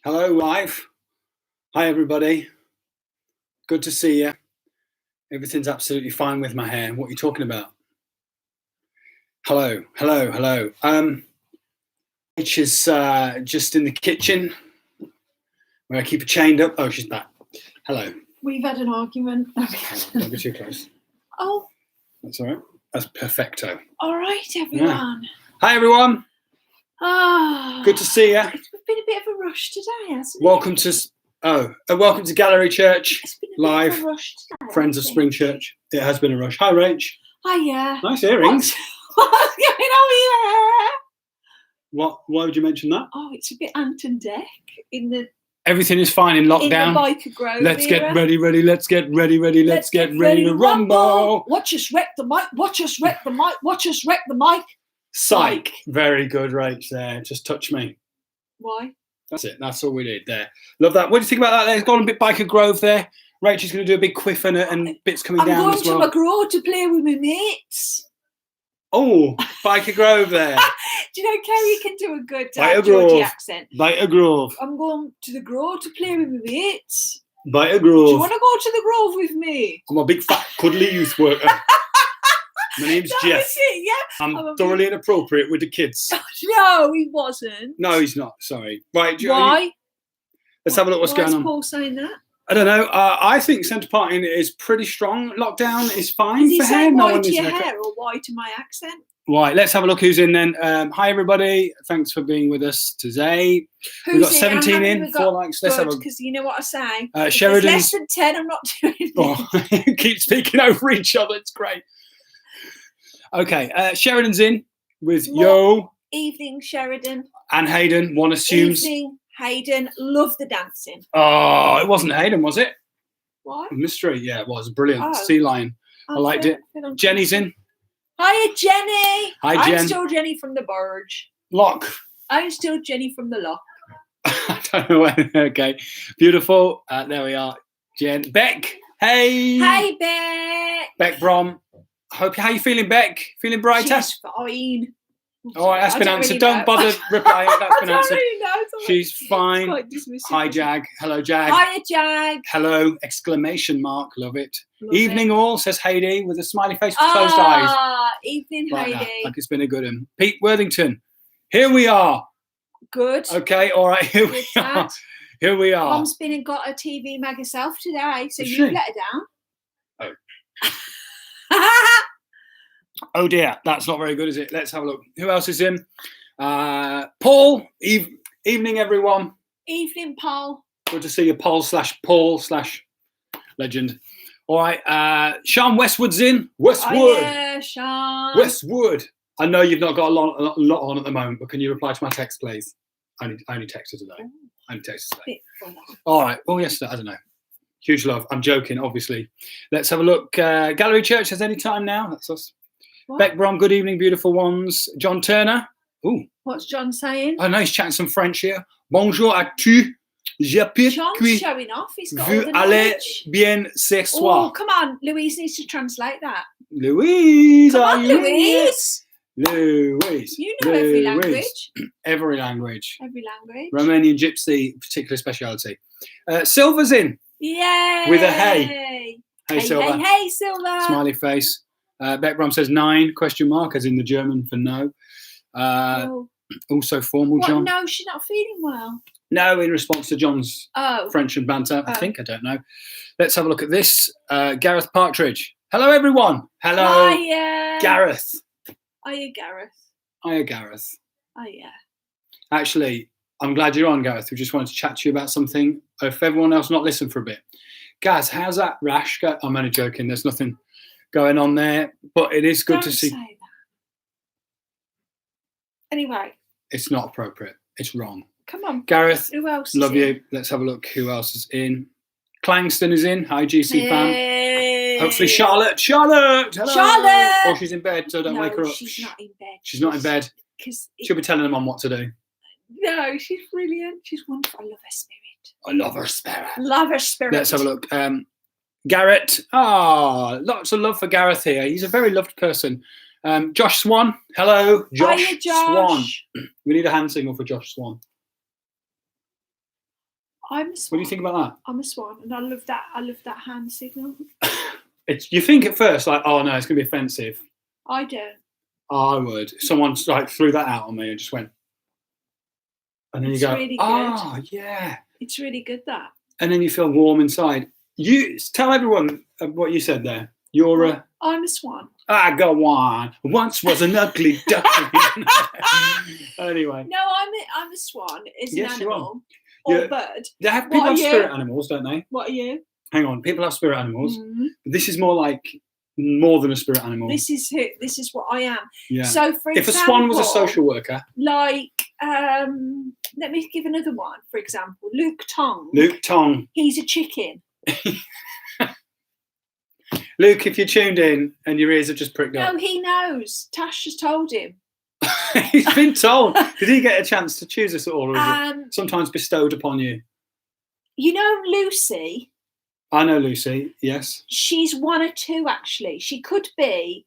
Hello, live. Hi, everybody. Good to see you. Everything's absolutely fine with my hair. What are you talking about? Hello. Rach is just in the kitchen where I keep her chained up. Oh, she's back. Hello. We've had an argument. Don't be too close. Oh. That's all right. That's perfecto. All right, everyone. Yeah. Hi, everyone. Oh. Good to see you. It's been a bit of a rush today, hasn't Welcome to Gallery Church. It's been a live. bit of a rush today. Friends of Spring Church. It has been a rush. Hi, Rach. Hiya. Nice earrings. What's going on here? Why would you mention that? Oh, it's a bit Ant and Dec in the. Everything is fine in lockdown. In the Biker Grove Let's era. get ready. Let's get ready. Let's get ready to rumble. Watch us wreck the mic. Watch us wreck the mic. Watch us wreck the mic. Psych. Very good, Rach, there. Just touch me. Why? That's it. That's all we did there. Love that. What do you think about that? There's gone a bit Biker Grove there. Rach is going to do a big quiff and bits coming down as well. I'm going to McGraw to play with my mates. Oh, Biker Grove there. Do you know Kerry can do a good Geordie accent? Biker Grove. I'm going to the Grove to play with my mates. Biker Grove. Do you want to go to the Grove with me? I'm a big fat cuddly youth worker. My name's Jeff. Yeah. I'm thoroughly inappropriate with the kids. No, he wasn't. No, he's not. Sorry. Right. Why? Let's have a look what's going on. Why is Paul saying that? I don't know. I think centre parting is pretty strong. Lockdown is fine is he for hair. saying No why one to needs your haircut. hair or why to my accent? Right, let's have a look who's in then. Hi, everybody. Thanks for being with us today. We've got 17 in. 4 likes. Let's have a because you know what I say. Sheridan's. Less than 10, I'm not doing it. Oh, keep speaking over each other. It's great. Okay, Sheridan's in with Yo. Evening, Sheridan. And Hayden. One assumes. Evening, Hayden. Love the dancing. Oh, it wasn't Hayden, was it? What? Mystery. Yeah, it was. Brilliant. Oh. Sea lion. I liked it. Jenny's in. Hiya, Jenny. Hi, Jen. I'm still Jenny from the Burge. Lock. I'm still Jenny from the Lock. I don't know when. Okay. Beautiful. There we are. Jen. Beck. Hey. Hey, Beck. Beck Brom. How you feeling, Beck? Feeling brighter? She's fine. All right, that's been answered. Really don't bother replying. That's been answered. Really know. She's fine. Hi, Jag. Hello, Jag. Hiya, Jag. Hello! Exclamation mark. Love it. Love Evening it. all, says Heidi with a smiley face with closed eyes. Evening, Like Heidi. that. Like it's been a good one. Pete Worthington. Here we are. Good. Okay, all right. Here we are. Here we are. Mum's been and got a TV mag herself today, so Is you she? let her down. Oh. Oh dear, that's not very good, is it? Let's have a look. Who else is in? Paul. Evening, everyone. Evening, Paul. Good to see you, Paul / legend. All right, Sean Westwood's in. Westwood. Oh, yeah, Sean. Westwood. I know you've not got a lot on at the moment, but can you reply to my text, please? I only texted today. Bit full on. All right. Oh, yes, I don't know. Huge love. I'm joking, obviously. Let's have a look. Gallery Church has any time now. That's us. What? Beck Brom, good evening, beautiful ones. John Turner. Ooh. What's John saying? I know he's chatting some French here. Bonjour à tu. J'habite John's showing off. He's got all vous the allez knowledge. bien ce soir. Oh, come on. Louise needs to translate that. Louise, Come are on, you Louise. Louise. You know every language. Every language. Every language. Romanian Gypsy, particular speciality. Silver's in. Yay. With a hey. Hey, Silver. Hey, Silver. Smiley face. Beck Brom says 9, question mark, as in the German for no. Also formal, what? John. No, she's not feeling well. No, in response to John's Oh. French and banter, I think. I don't know. Let's have a look at this. Gareth Partridge. Hello, everyone. Hello, Hiya. Gareth. Hiya, Gareth. Hiya, Gareth. Hiya. Actually, I'm glad you're on, Gareth. We just wanted to chat to you about something. If everyone else not listened for a bit. Gaz, how's that rash? I'm only joking. There's nothing going on there. But it is good Don't to see. say that. Anyway. It's not appropriate. It's wrong. Come on. Gareth, Who else? love you. Let's have a look who else is in. Clangston is in. Hi, GC fan. Hopefully Charlotte. Hello. Charlotte. Or she's in bed, so don't wake her up. She's not in bed. She's not in bed. She'll be telling them on what to do. No, she's brilliant. She's wonderful. I love her spirit. I love her spirit. Love her spirit. Let's have a look. Garrett. Lots of love for Gareth here. He's a very loved person. Josh Swan. Hello, Josh. Hiya, Josh. Swan. We need a hand signal for Josh Swan. I'm a swan. What do you think about I'm a swan, and I love that. I love that hand signal. that? You think at first like, oh no, it's going to be offensive. I don't. I would. If someone like threw that out on me and just went, and then It's you go, really good. oh yeah, It's really good, that. and then you feel warm inside. You tell everyone what you said there. You're a. I'm a swan. I go on. Once was an ugly duckling. Anyway. No, I'm a swan. It's Yes, an you are. animal or Yeah. bird. People have spirit animals, don't they? What are you? Hang on. People have spirit animals. Mm. But this is more than a spirit animal. This is what I am. Yeah. So, for if example, a swan was a social worker. Like, let me give another one. For example, Luke Tong. Luke Tong. He's a chicken. Luke, if you're tuned in and your ears have just pricked up. No, he knows. Tash has told him. He's been told. Did he get a chance to choose us at all, or is it And sometimes bestowed upon you? you know Lucy? I know Lucy, yes. She's one or two, actually. She could be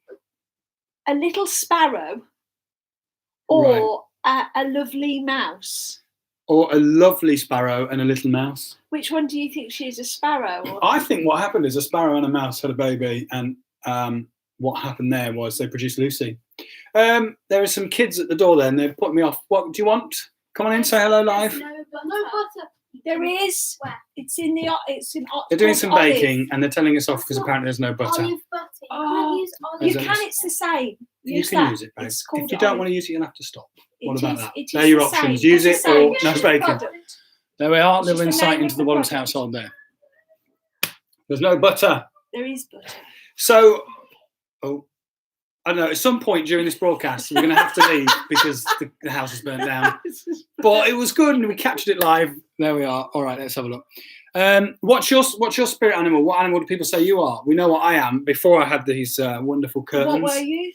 a little sparrow or a lovely mouse. Or a lovely sparrow and a little mouse. Which one do you think she is, a sparrow? Or... I think what happened is a sparrow and a mouse had a baby, and what happened there was they produced Lucy. There are some kids at the door there, and they've put me off. What do you want? Come on in, say hello live. No butter. There is. Where? It's in the. It's in. They're doing some olive. baking, and they're telling us off because apparently there's no butter. Olive butter. You Oh, can't use olive. You There's can. only- It's the same. You can that. use it, babe. It's called If you don't olive. want to use it, you'll have to stop. What It about is- that? it is They're your the options. same. Use It's it the or same. no bacon. Product. There we are, It's little just the insight name into of the the Wallace product. household there. There's no butter. There is butter. So, I don't know, at some point during this broadcast, we're going to have to leave because the house is burnt down. But it was good and we captured it live. There we are. All right, let's have a look. What's your spirit animal? What animal do people say you are? We know what I am before I had these wonderful curtains. What were you?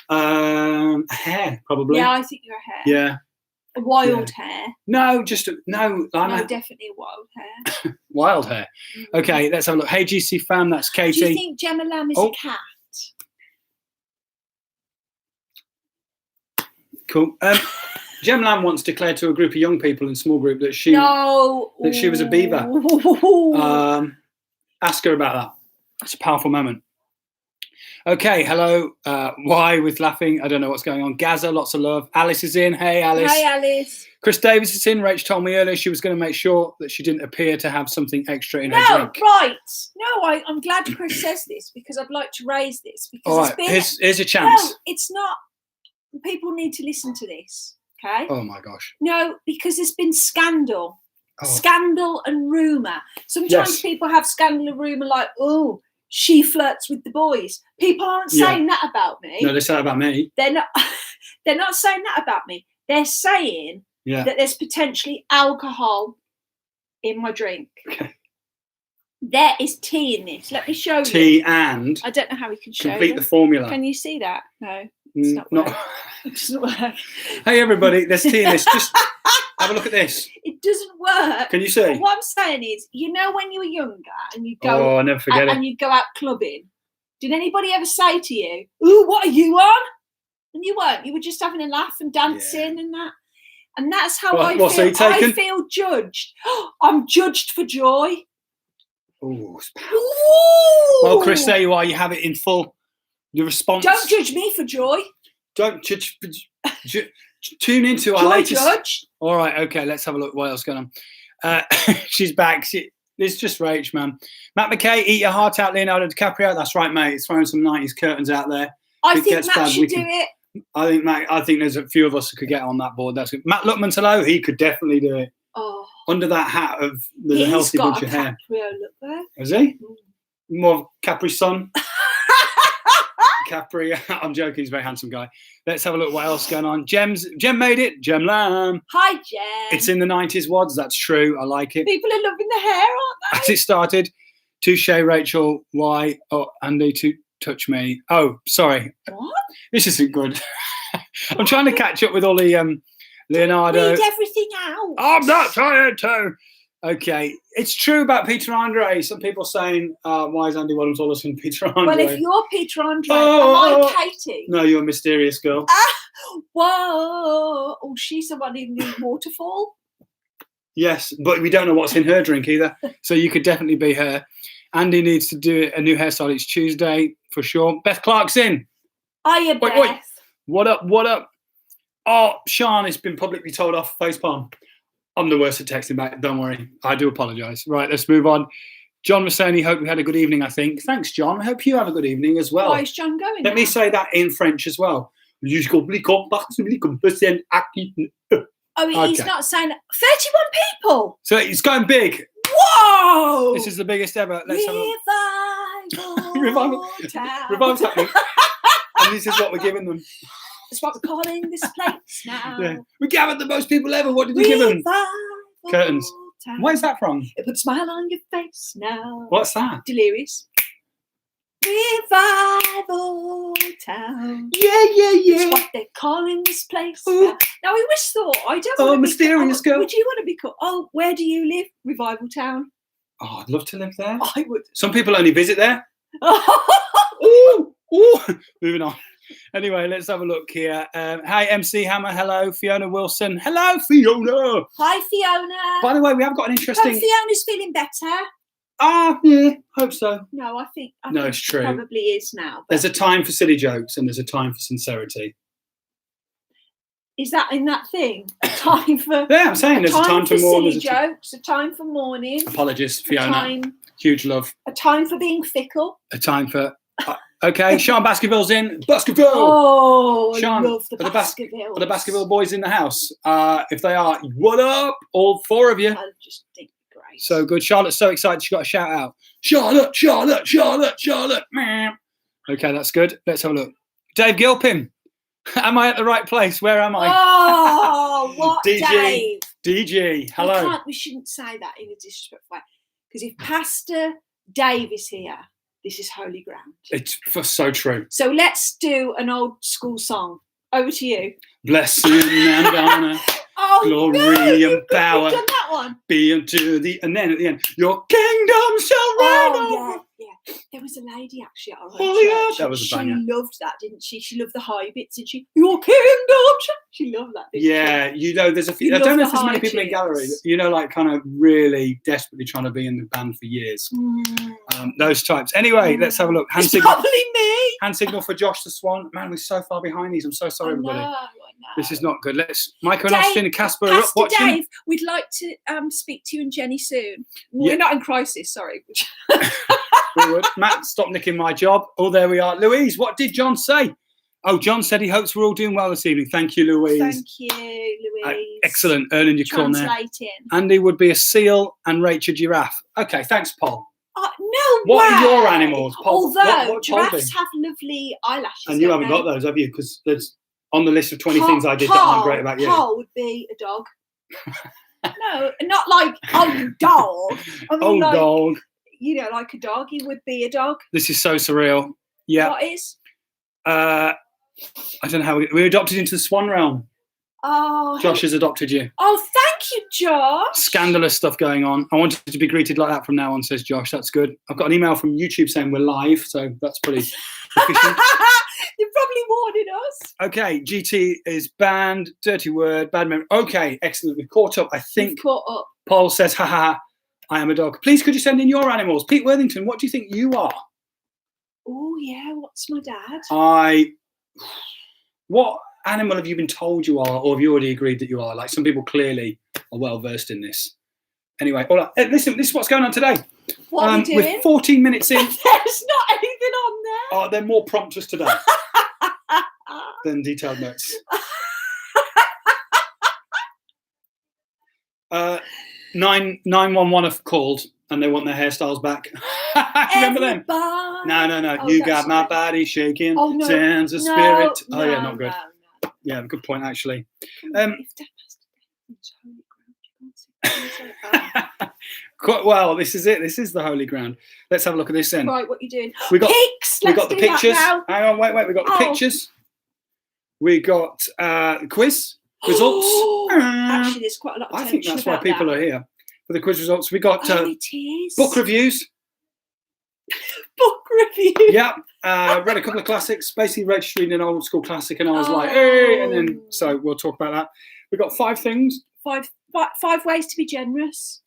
A hare, probably. Yeah, I think you're a hare. Yeah. A wild hare. No, no. I'm No, a definitely a wild hare. wild hare. Okay, let's have a look. Hey, GC fam, that's Katie. Do you think Gemma Lamb is a cat? Cool. Jem Lamb once declared to a group of young people in small group that she was a beaver. Ask her about that. It's a powerful moment. Okay, hello. Why with laughing? I don't know what's going on. Gaza, lots of love. Alice is in. Hey, Alice. Hi, Alice. Chris Davis is in. Rach told me earlier she was going to make sure that she didn't appear to have something extra in her No, drink. right. No, I'm glad Chris says this because I'd like to raise this. Because All right, it's been, here's your chance. No, it's not. People need to listen to this, okay? Oh, my gosh. No, because there's been scandal. Oh. Scandal and rumour. Sometimes Yes. people have scandal and rumour like, oh, she flirts with the boys. People aren't saying that about me. No, they say that about me. They're not. They're not saying that about me. They're saying that there's potentially alcohol in my drink. Okay. There is tea in this. Let me show you. Tea and I don't know how we can show complete you. the formula. Can you see that? No, it's not. Not. working. It doesn't work. Hey, everybody, there's tea in this. Just have a look at this. It doesn't work. Can you see? But what I'm saying is, you know, when you were younger and you Oh, go I'll never forget it. and you go out clubbing, did anybody ever say to you, "Ooh, what are you on?" And you weren't. You were just having a laugh and dancing and that. And that's how I What's feel. he taken? I feel judged. I'm judged for joy. Oh, it's powerful. Ooh. Well, Chris, there you are. You have it in full. Your response. Don't judge me for joy. Don't judge. Tune into our Joy latest. judge. All right. Okay. Let's have a look. What else going on? She's back. It's just Rach, man. Matt McKay, eat your heart out, Leonardo DiCaprio. That's right, mate. It's throwing some 90s curtains out there. I If it think gets Matt bad, should we do can- it. I think there's a few of us who could get on that board. That's good. Matt Luckman's hello. He could definitely do it. Oh, Under that hat of the he's healthy got bunch a of hair. Caprio look there. Is he? More Capri Sun. Capri. I'm joking. He's a very handsome guy. Let's have a look what else is going on. Jem made it. Jem Lamb. Hi, Jem. It's in the 90s wads. That's true. I like it. People are loving the hair, aren't As they? it started. Touche, Rachel. Why? Oh, Andy, to touch me. Oh, sorry. What? This isn't good. I'm trying to catch up with all the Leonardo. Read everything out. I'm not trying to. Okay, it's true about Peter Andre. Some people saying, "Why is Andy Williams always in Peter Andre?" Well, if you're Peter Andre, Oh. am I Katie? No, you're a mysterious girl. Whoa! Oh, she's the one in the waterfall. Yes, but we don't know what's in her drink either. So you could definitely be her. Andy needs to do a new hairstyle. It's Tuesday for sure. Beth Clark's in. Hiya, Beth. Wait. What up? What up? Oh, Sean has been publicly told off facepalm. I'm the worst at texting back. Don't worry. I do apologise. Right, let's move on. John was saying he hoped we had a good evening, I think. Thanks, John. I hope you have a good evening as well. Why is John going Let me say that in French as well. Oh, he's not saying 31 people. So it's going big. Whoa! This is the biggest ever. Let's have a Revival. revival's happening. And this is what we're giving them. That's what we're calling this place now. Yeah. We gathered the most people ever. What did you give them? Curtains. Town. Where's that from? It puts a smile on your face now. What's that? Delirious. Revival Town. Yeah. That's what they're calling this place now. Now, we always thought, I don't want to be mysterious girl. Would you want to be called? Oh, where do you live? Revival Town. Oh, I'd love to live there. I would. Some people only visit there. Ooh. Moving on. Anyway, let's have a look here. Hi, MC Hammer. Hello, Fiona Wilson. Hello, Fiona. Hi, Fiona. By the way, we have got an interesting. Hope Fiona's feeling better. Yeah, hope so. No, I think it's true. Probably is now. But There's a time for silly jokes and there's a time for sincerity. is that in that thing? A time for. Yeah, I'm saying there's a time for more. Silly jokes. A time for mourning. Apologies, Fiona. Huge love. A time for being fickle. A time for. Okay, Sean Baskerville's in. Baskerville. Oh, Sean, I love the are Baskervilles. Are the Baskerville boys in the house? If they are, what up? All four of you. I just think great. So good. Charlotte's so excited she got a shout out. Charlotte. Meh. Okay, that's good. Let's have a look. Dave Gilpin. Am I at the right place? Where am I? Oh, what, DG. Dave? DG. Hello. We shouldn't say that in a disrespectful way. Because if Pastor Dave is here, this is holy ground. It's so true. So let's do an old school song. Over to you. Blessing and honor, glory and power. We've done that one. Be unto thee, and then at the end, your kingdom shall reign over. Yeah. There was a lady actually at our Oh, church. yeah, that was a banger. She loved that, didn't she? She loved the high bits, and your kingdom. She loved that. Yeah, there's a few. I don't know if there's many people in gallery. Like kind of really desperately trying to be in the band for years. Those types. Anyway, let's have a look. Hand signal. Probably me. Hand signal for Josh the Swan. Man, we're so far behind these. I'm so sorry, everybody. I know. This is not good. Let's. Michael and Austin and Casper are up Pastor watching. Dave, we'd like to speak to you and Jenny soon. We're not in crisis, sorry. We would. Matt, stop nicking my job. Oh, there we are. Louise, what did John say? Oh, John said he hopes we're all doing well this evening. Thank you, Louise. Thank you, Louise. Excellent. Earning your corner. Translating. Andy would be a seal and Rach a giraffe. Okay, thanks, Paul. No What way. are your animals, Paul? Although what giraffes have lovely eyelashes. And you haven't got those, have you? Because there's on the list of 20 things I did that aren't great about you. Paul would be a dog. No, not like, dog. I mean, dog. Like a dog. He would be a dog. This is so surreal. Yeah. What is? I don't know how we adopted into the swan realm. Oh. Josh has adopted you. Oh, thank you, Josh. Scandalous stuff going on. I wanted to be greeted like that from now on, says Josh. That's good. I've got an email from YouTube saying we're live, so that's pretty efficient. You're probably warning us. Okay, GT is banned. Dirty word, bad memory. Okay, excellent. We've caught up, I think. We've caught up. Paul says, haha, I am a dog. Please, could you send in your animals? Pete Worthington, what do you think you are? Oh, yeah, what's my dad? What animal have you been told you are, or have you already agreed that you are? Like, some people clearly are well versed in this. Anyway, all right, listen, this is what's going on today. What are we doing? We're 14 minutes in. There's not anything on there. Oh, they're more prompters today than detailed notes. 911 have called and they want their hairstyles back. Remember them? No. Oh, You got my body shaking. Oh, no. Sense of spirit. Oh, yeah, not good. No. Yeah, good point, actually. If Dad has to it's holy ground, you can't see. Quite well, this is it. This is the holy ground. Let's have a look at this then. Right, what are you doing? We got Pics! We got the Let's do pictures. that now. Hang on, wait. We got the pictures. We got quiz results. Actually, there's quite a lot of I think that's why people are are here for the quiz results. We got it is. book reviews. Book review. Yeah, read a couple of classics. Basically, Rach reading an old school classic, and I was like, hey, and then so we'll talk about that. We got 5 things. 5 5 ways to be generous.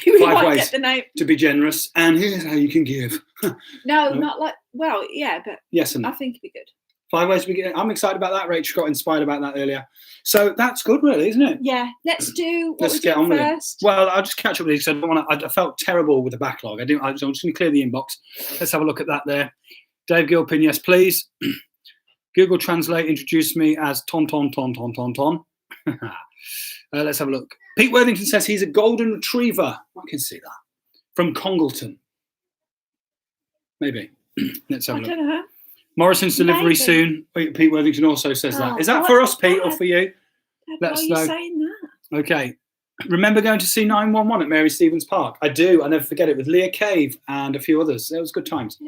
We 5 might ways get the name. to be generous, and here's how you can give. No, not like. Well, yeah, but Yes and I no. think it'd be good. 5 ways to be. I'm excited about that. Rach got inspired about that earlier, so that's good, really, isn't it? Yeah, let's do what Let's we get do on with first. it. Well, I'll just catch up with you because I don't want to. I felt terrible with the backlog. I'm just going to clear the inbox. Let's have a look at that there. Dave Gilpin, yes, please. Google Translate introduced me as Ton. Let's have a look. Pete Worthington says he's a golden retriever. I can see that. From Congleton. Maybe. Let's have a I look. don't know. Morrison's delivery Maybe. soon. Pete Worthington also says that. Oh, Is that what for us, is Pete, or that? for you? Why Let are us you know. saying that? Okay. Remember going to see 911 at Mary Stevens Park? I do. I never forget it, with Leah Cave and a few others. It was good times.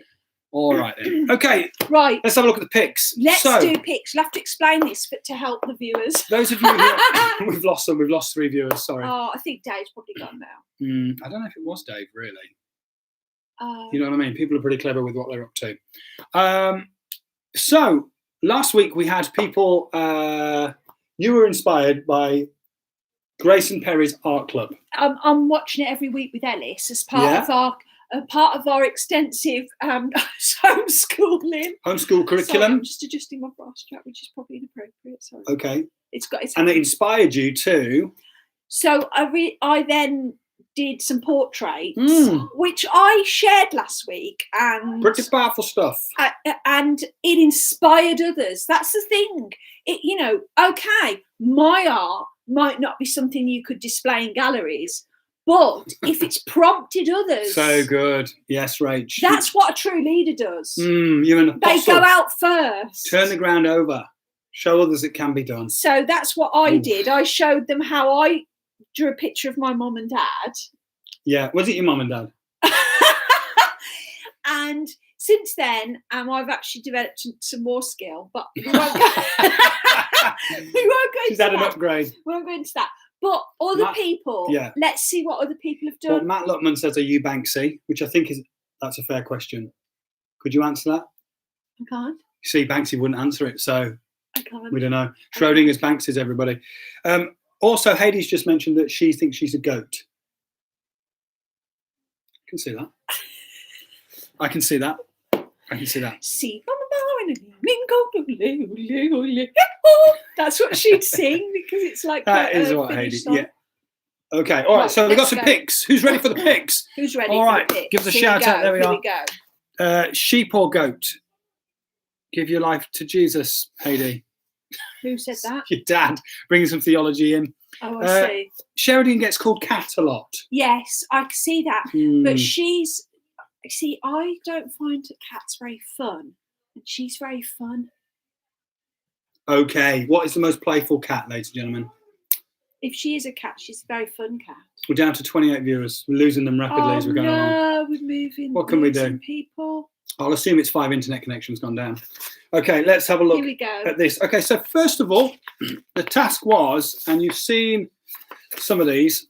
All right then. Okay. Right. Let's have a look at the picks. Let's So, do picks. You'll have to explain this to help the viewers. those of you who we've lost them. We've lost 3 viewers. Sorry. Oh, I think Dave's probably gone now. I don't know if it was Dave, really. Uh, You know what I mean? People are pretty clever with what they're up to. So last week we had people. You were inspired by Grayson Perry's art club. I'm watching it every week with Ellis as part of our extensive homeschooling. Homeschool curriculum. Sorry, I'm just adjusting my bra strap, which is probably inappropriate. Sorry. Okay. It's And it inspired you to. So I then did some portraits, which I shared last week, and Pretty powerful stuff. And it inspired others. That's the thing. Okay, my art might not be something you could display in galleries, but if it's prompted others, So good. Yes, Rach. that's what a true leader does. You're an They apostle. go out first. Turn the ground over. Show others it can be done. So that's what I did. I showed them how I drew a picture of my mum and dad. Yeah. Was it your mum and dad? And since then, I've actually developed some more skill, but we won't go, She's had an upgrade. We won't go into that. But other people, let's see what other people have Well, done. Matt Luckman says, are you Banksy? Which I think that's a fair question. Could you answer that? I can't. You see, Banksy wouldn't answer it, so I can't. we don't know. Schrodinger's Banksy's, everybody. Also, Hades just mentioned that she thinks she's a goat. I can see that. I can see that. I can see that. See, that's what she'd sing, because it's like that is what Hades. Yeah. Okay. All right. So we've got some picks. Who's ready for the picks? Who's ready? All right. For the picks? Give us a Here shout out. There we Here are. we go. Sheep or goat? Give your life to Jesus, Heidi. Who said that? Your dad, bringing some theology in. Oh, I see. Sheridan gets called cat a lot. Yes, I can see that. But I don't find that cats very fun, and she's very fun. Okay, what is the most playful cat, ladies and gentlemen? If she is a cat, she's a very fun cat. We're down to 28 viewers. We're losing them rapidly as we're going along. We're moving. What can we do? People. I'll assume it's 5 internet connections gone down. Okay, let's have a look Here we go. at this. Okay, so first of all, the task was, and you've seen some of these.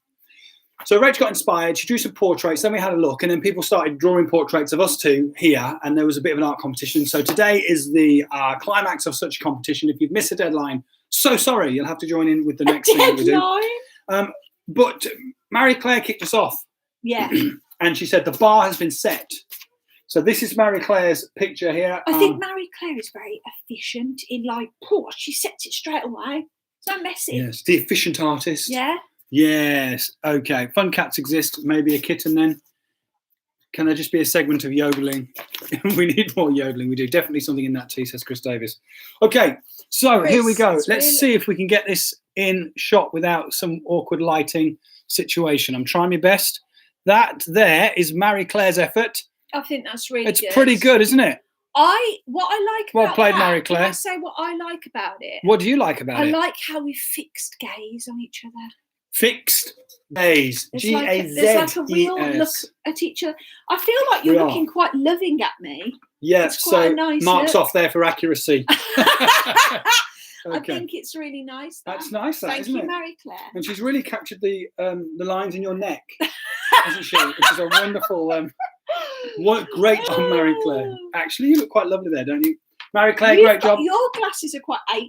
So Rach got inspired. She drew some portraits. Then we had a look, and then people started drawing portraits of us two here, and there was a bit of an art competition. So today is the climax of such a competition. If you've missed a deadline, so sorry. You'll have to join in with the next thing that we do. But Marie Claire kicked us off. Yeah. And she said the bar has been set. So this is Marie Claire's picture here. I think Marie Claire is very efficient in she sets it straight away. It's not messy. Yes, the efficient artist. Yeah. Yes. Okay. Fun cats exist. Maybe a kitten then. Can there just be a segment of yodeling? We need more yodeling. We do. Definitely something in that tea, says Chris Davis. Okay. So Chris, here we go. Let's really... see if we can get this in shot without some awkward lighting situation. I'm trying my best. That there is Marie Claire's effort. I think that's really It's good. pretty good, isn't it? What I like about Well played, that, Marie Claire. Can I say what I like about it? What do you like about it? I like how we fixed gaze on each other. Fixed gaze. G-A-Z-E-S. There's like a real look at each other. I feel like you're looking quite loving at me. Yeah, it's quite a nice marks look. off there for accuracy. I think it's really nice. That's nice, Thank isn't you, it? Marie Claire. And she's really captured the lines in your neck, hasn't she? Which is a wonderful. What great on Marie Claire. Actually, you look quite lovely there, don't you? Marie Claire, great job. Your glasses are quite 80s,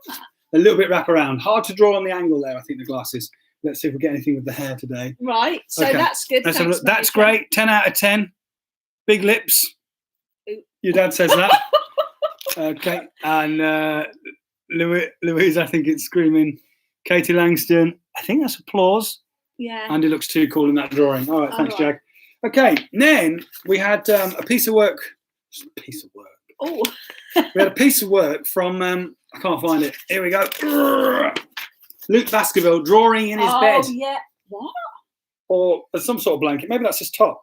aren't a little bit wraparound. Hard to draw on the angle there, I think, the glasses. Let's see if we get anything with the hair today. Right, so Okay. that's good. Let's have a Thanks, look. That's Monica. great. 10 out of 10. Big lips. Ooh. Your dad says that. Okay. And Louise, I think it's screaming. Katie Langston, I think that's applause. Yeah. Andy looks too cool in that drawing. All right, thanks, All right. Jag. Okay, then we had a piece of work. Oh. We had a piece of work from, I can't find it. Here we go. Luke Baskerville drawing in his bed. Oh, yeah. What? Or some sort of blanket. Maybe that's his top.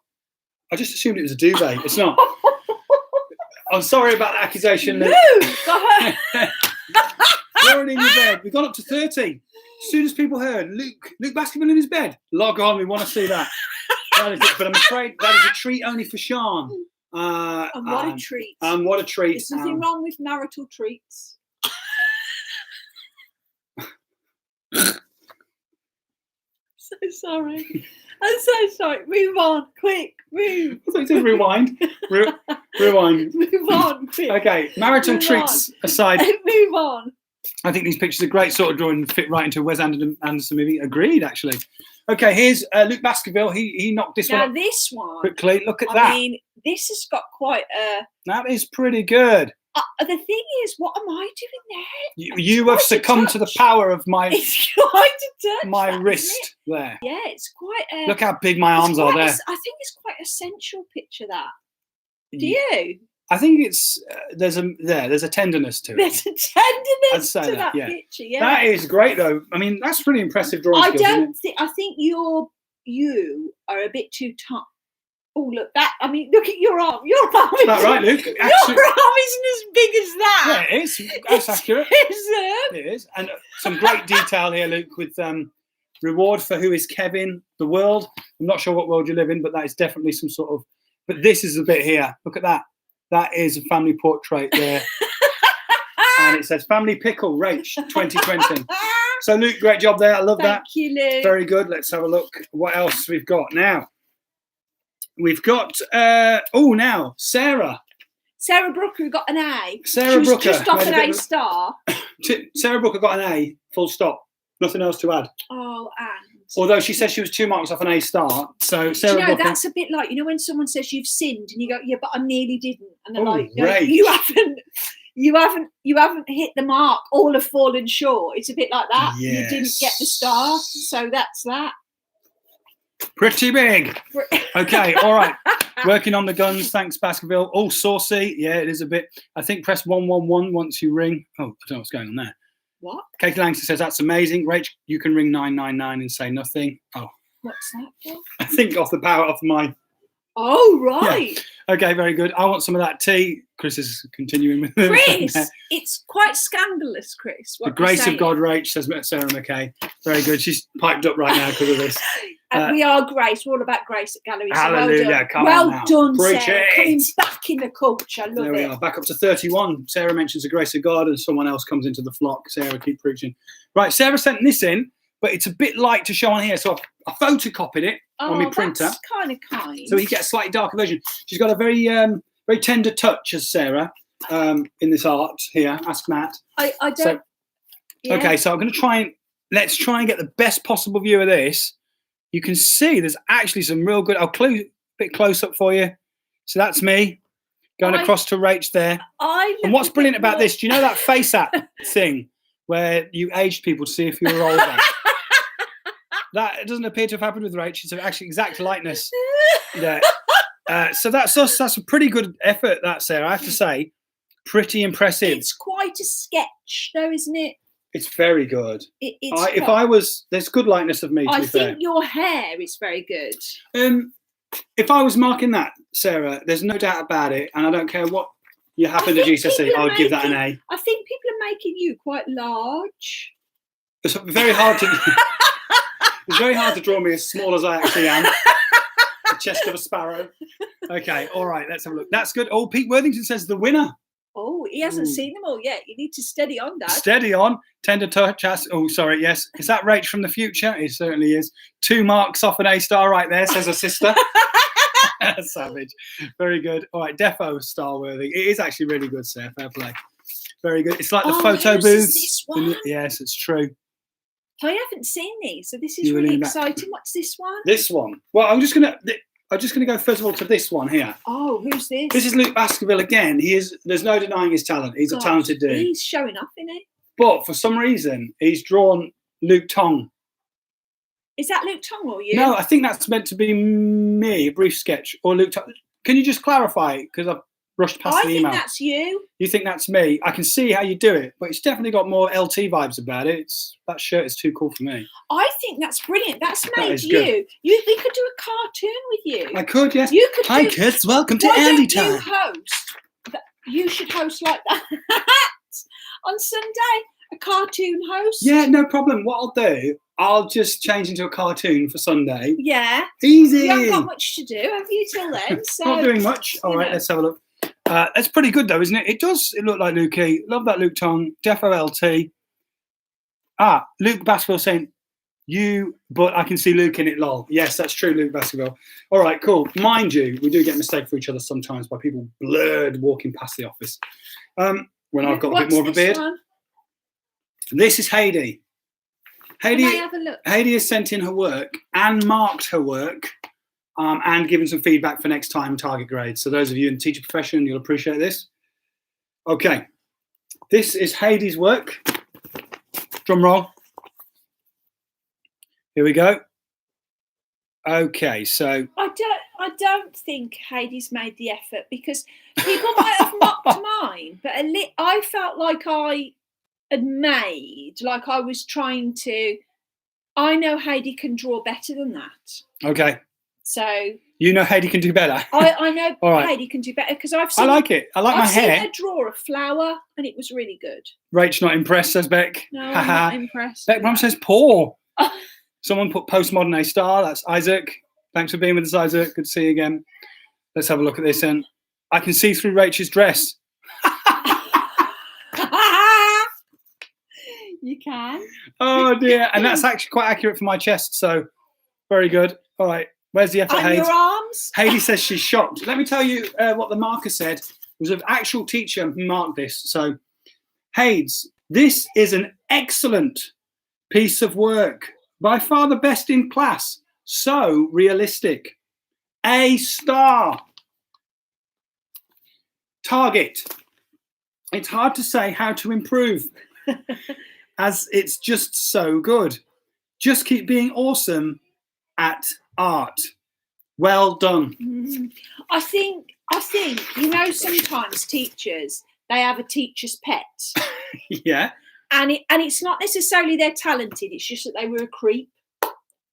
I just assumed it was a duvet. It's not. I'm sorry about the accusation, Luke. Drawing in your bed. We got up to 30. As soon as people heard Luke Baskerville in his bed, log on. We want to see that. That is it. But I'm afraid that is a treat only for Sean. And what a treat. And what a treat. There's nothing wrong with marital treats. So sorry. I'm so sorry. Move on, quick, move. I thought you said rewind. Rewind. Move on, quick. Okay, marital Move treats aside, Move on. I think these pictures are great, sort of drawing, fit right into a Wes Anderson movie. Agreed, actually. Okay, here's Luke Baskerville. He knocked this Now one up this one, quickly. Look at I that. mean, this has got quite a. That is pretty good. The thing is, what am I doing there? You have quite a succumbed to the touch. power of my It's quite a touch. my that, isn't wrist there. it? Yeah, it's quite a. Look how big my arms are there. I think it's quite a sensual picture. That. Do you? I think it's there's a tenderness to it. There's a I'd tenderness say to that yeah. picture. Yeah. That is great, though. I mean, that's pretty impressive drawing I skills, isn't don't it? think. I think you are a bit too tight. Oh look, that. I mean, look at your arm. Your arm. Is that right, Luke? Your Actually, arm isn't as big as that. yeah, it is. That's accurate. Is It is. And some great detail here, Luke, with reward for who is Kevin, the world. I'm not sure what world you live in, but that is definitely some sort of. But this is a bit here. Look at that. That is a family portrait there. And it says Family Pickle, Rach, 2020. So, Luke, great job there. I love that. Thank you, Luke. Very good. Let's have a look. What else we've got now? We've got, now, Sarah. Sarah Brooker got an A. Sarah She was Brooker just off made a an bit A of- star. Sarah Brooker got an A, full stop. Nothing else to add. Oh, and. Although she says she was 2 marks off an A star. So, Do Sarah you know, Brooker. that's a bit like, when someone says you've sinned and you go, yeah, but I nearly didn't. And they're Oh, like, no, great. you haven't hit the mark, all have fallen short. It's a bit like that. You didn't get the star. So that's that. Pretty big. Okay, all right. Working on the guns. Thanks, Baskerville. Oh, saucy. Yeah, it is a bit. I think press 111 once you ring. Oh, I don't know what's going on there. What? Katie Langston says that's amazing. Rach, you can ring 999 and say nothing. Oh, What's that for? I think off the power of my. Oh, right. Okay, very good. I want some of that tea. Chris is continuing with the Chris, it's quite scandalous, Chris. The grace of God, Rach, says Sarah McKay. Very good. She's piped up right now because of this. We are grace. We're all about grace at Gallery. So Hallelujah. Well done, Preach Sarah. it. Coming back in the culture. Love There we it. are. Back up to 31. Sarah mentions the grace of God and someone else comes into the flock. Sarah, keep preaching. Right, Sarah sent this in, but it's a bit light to show on here. So I photocopied it on my printer. That's kind of kind. So you get a slightly darker version. She's got a very very tender touch as Sarah in this art here. Ask Matt. I don't. So, yeah. Okay, so I'm going to let's try and get the best possible view of this. You can see there's actually some real good. I'll bit close up for you. So that's me going across to Rach there. And what's brilliant about this, do you know that face app thing where you aged people to see if you were older? That doesn't appear to have happened with Rach. It's actually exact likeness there. So that's us. That's a pretty good effort, that, Sarah. I have to say, pretty impressive. It's quite a sketch, though, isn't it? It's very good. It's there's good likeness of me. To I be think fair. your hair is very good. If I was marking that, Sarah, there's no doubt about it, and I don't care what you happen to GCSE, I would give that an A. I think people are making you quite large. It's very hard to. It's very hard to draw me as small as I actually am. The chest of a sparrow. Okay, all right, let's have a look. That's good. Oh, Pete Worthington says the winner. Oh, he hasn't seen them all yet. You need to steady on, Dad. Steady on. Tender touch. Oh, sorry. Yes. Is that Rach from the future? It certainly is. 2 marks off an A star right there, says her sister. Savage. Very good. All right. Defo star worthy. It is actually really good, Sarah. Fair play. Very good. It's like the Oh, photo whose is booths. this one? Yes, it's true. I haven't seen these, so this is You will really lean back. exciting. What's this one? This one. Well, I'm just gonna go first of all to this one here. Oh, who's this? This is Luke Baskerville again. There's no denying his talent. He's a talented dude. He's showing off, isn't he? But for some reason, he's drawn Luke Tong. Is that Luke Tong or you? No, I think that's meant to be me, a brief sketch, or Luke Tong. Can you just clarify? Because I've rushed past the email. I think that's you. You think that's me? I can see how you do it, but it's definitely got more LT vibes about it. That shirt is too cool for me. I think that's brilliant. That's made you. Good. We could do a cartoon with you. I could, yes. You could. Hi, kids. Welcome to Why Andy don't you Time. host? You should host like that on Sunday. A cartoon host. Yeah, no problem. What I'll do, I'll just change into a cartoon for Sunday. Yeah. Easy. You haven't got much to do, have you, till then? So, not doing much. All right, let's have a look. That's pretty good, though, isn't it? It does. It look like Lukey. Love that Luke Tong. Defo LT. Luke Baskerville saying, but I can see Luke in it, lol. Yes, that's true, Luke Baskerville. All right, cool. Mind you, we do get mistaken for each other sometimes by people blurred walking past the office. When I've got a bit more of a beard. One? This is Heidi. Can I have a look? Heidi has sent in her work and marked her work and given some feedback for next time target grades. So those of you in the teacher profession, you'll appreciate this. Okay. This is Heidi's work. Drum roll. Here we go. Okay, so I don't think Heidi's made the effort, because people might have mocked mine, but I felt like I had made, like I was trying to. I know Heidi can draw better than that. Okay. So you know Heidi can do better. I know right. Heidi can do better, because I've seen. I like it. I like my hair. I've seen her draw a flower, and it was really good. Rach not impressed, says Beck. No, I'm not impressed. Beck Mum says poor. Someone put postmodern A star. That's Isaac. Thanks for being with us, Isaac. Good to see you again. Let's have a look at this. And I can see through Rach's dress. You can. Oh dear. And that's actually quite accurate for my chest. So very good. All right. Where's the effort, Heidi? Your arms? Heidi says she's shocked. Let me tell you what the marker said. It was an actual teacher who marked this. So, Hades, this is an excellent piece of work. By far the best in class. So realistic. A star. Target. It's hard to say how to improve, as it's just so good. Just keep being awesome at art. Well done. I think sometimes teachers, they have a teacher's pet. Yeah. And it's not necessarily they're talented, it's just that they were a creep.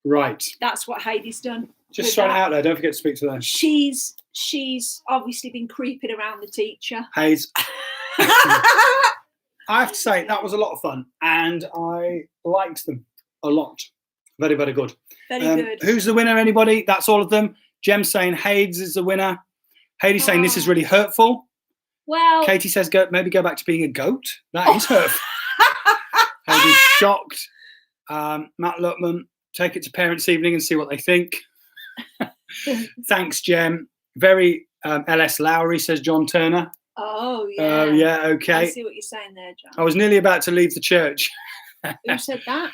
Right. That's what Heidi's done. Just throwing it out there. Don't forget to speak to them. She's obviously been creeping around the teacher. Hayes. I have to say that was a lot of fun, and I liked them a lot. Very, very good. Very good. Who's the winner? Anybody? That's all of them. Jem saying Hayes is the winner. Heidi saying this is really hurtful. Well, Katie says maybe go back to being a goat. That is hurtful. Heidi's shocked. Matt Lutman, take it to parents' evening and see what they think. Thanks, Jem. Very LS Lowry, says John Turner. Oh, yeah. Yeah, okay. I see what you're saying there, John. I was nearly about to leave the church. Who said that?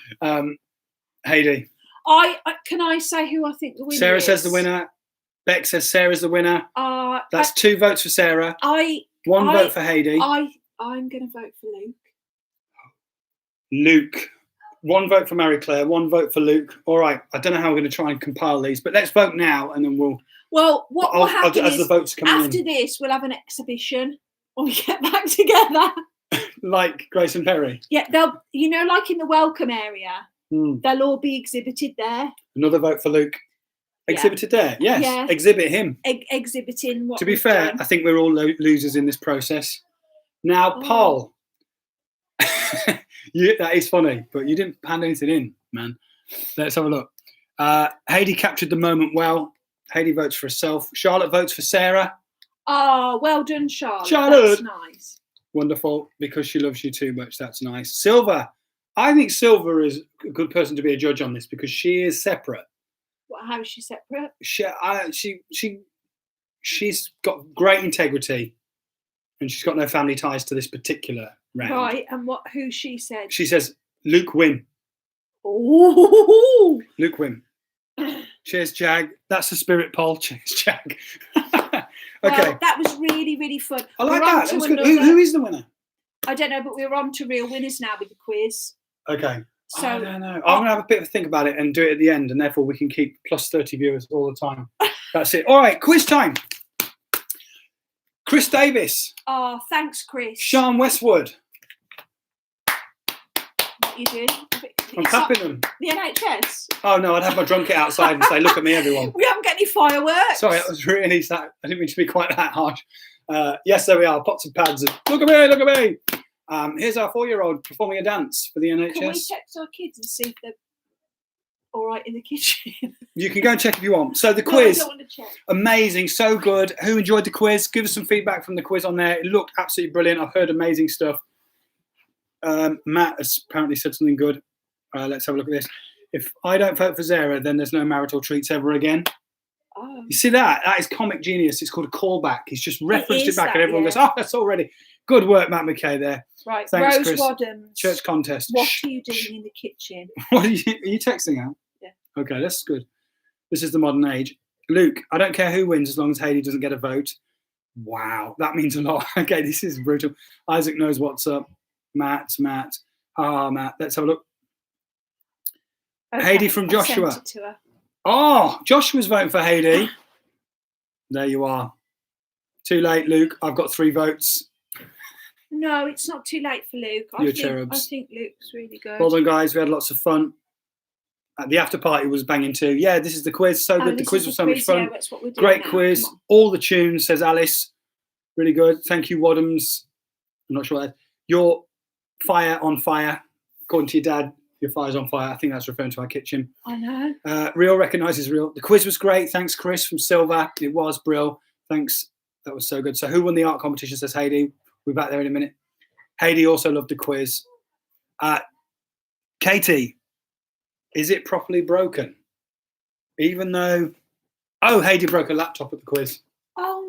Heidi. Can I say who I think the winner is? Sarah says the winner. Beck says Sarah's the winner. That's 2 votes for Sarah. One vote for Heidi. I'm going to vote for Luke. Luke. 1 vote for Mary Claire. 1 vote for Luke. All right. I don't know how we're going to try and compile these, but let's vote now, and then we'll. Well, what will happen as is the votes come after this, we'll have an exhibition when we get back together. Like Grace and Perry. Yeah, they'll, like in the welcome area, they'll all be exhibited there. Another vote for Luke. Exhibited there, yes. Yeah. Exhibit him. Exhibiting what. To be fair, done. I think we're all losers in this process. Now, Paul. That is funny, but you didn't hand anything in, man. Let's have a look. Heidi captured the moment well. Heidi votes for herself. Charlotte votes for Sarah. Oh, well done, Charlotte. Charlotte. That's nice. Wonderful, because she loves you too much. That's nice. Silver. I think Silver is a good person to be a judge on this, because she is separate. How is she separate? She's got great integrity, and she's got no family ties to this particular round. Right, and who she said? She says, Luke win. Oh, Luke win. Cheers, Jag. That's the spirit poll. Cheers, Jag. Okay. Well, that was really, really fun. I like We're on that. That to was good. another- Who is the winner? I don't know, but we're on to real winners now with the quiz. Okay. So I don't know. I'm going to have a bit of a think about it and do it at the end, and therefore we can keep plus 30 viewers all the time. That's it. All right, quiz time. Chris Davis. Oh, thanks, Chris. Sean Westwood. What you doing? I'm clapping them. The NHS. Oh, no, I'd have my drum kit outside and say, look at me, everyone. We haven't got any fireworks. Sorry, that was really sad. I didn't mean to be quite that harsh. Yes, there we are. Pots and pads. Look at me, look at me. Here's our 4-year-old performing a dance for the NHS. Can we text our kids and see if they're all right in the kitchen? You can go and check if you want. So the No, quiz, I don't want to check. amazing, so good. Who enjoyed the quiz? Give us some feedback from the quiz on there. It looked absolutely brilliant. I've heard amazing stuff. Matt has apparently said something good. Let's have a look at this. If I don't vote for Zara, then there's no marital treats ever again. Oh. You see that? That is comic genius. It's called a callback. He's just referenced it back, and everyone yeah. goes, "Oh, that's already good work, Matt McKay." There, Right, Thanks, Rose Chris. Wadhams. church contest. What Shh. are you doing in the kitchen? What are you texting out? Yeah. Okay, that's good. This is the modern age. Luke, I don't care who wins as long as Hayley doesn't get a vote. Wow, that means a lot. Okay, this is brutal. Isaac knows what's up. Matt. Matt. Let's have a look. Okay, Heidi from I've Joshua. sent it to her. Oh, Joshua's voting for Heidi. There you are. Too late, Luke. I've got 3 votes. No, it's not too late for Luke. Your I cherubs. think Luke's really good. Well done, guys. We had lots of fun. The after party was banging too. Yeah, this is the quiz. So good. The this quiz is was the so much quiz, fun. yeah, that's what we're doing Great now. quiz. Come on. All the tunes, says Alice. Really good. Thank you, Wadhams. I'm not sure what that is. Your fire on fire. According to your dad, your fire's on fire. I think that's referring to our kitchen. I know. Real recognises real. The quiz was great. Thanks, Chris from Silver. It was Brill. Thanks. That was so good. So who won the art competition, says Heidi. We'll be back there in a minute. Heidi also loved the quiz. Katie, is it properly broken? Even though... Oh, Heidi broke a laptop at the quiz. Oh,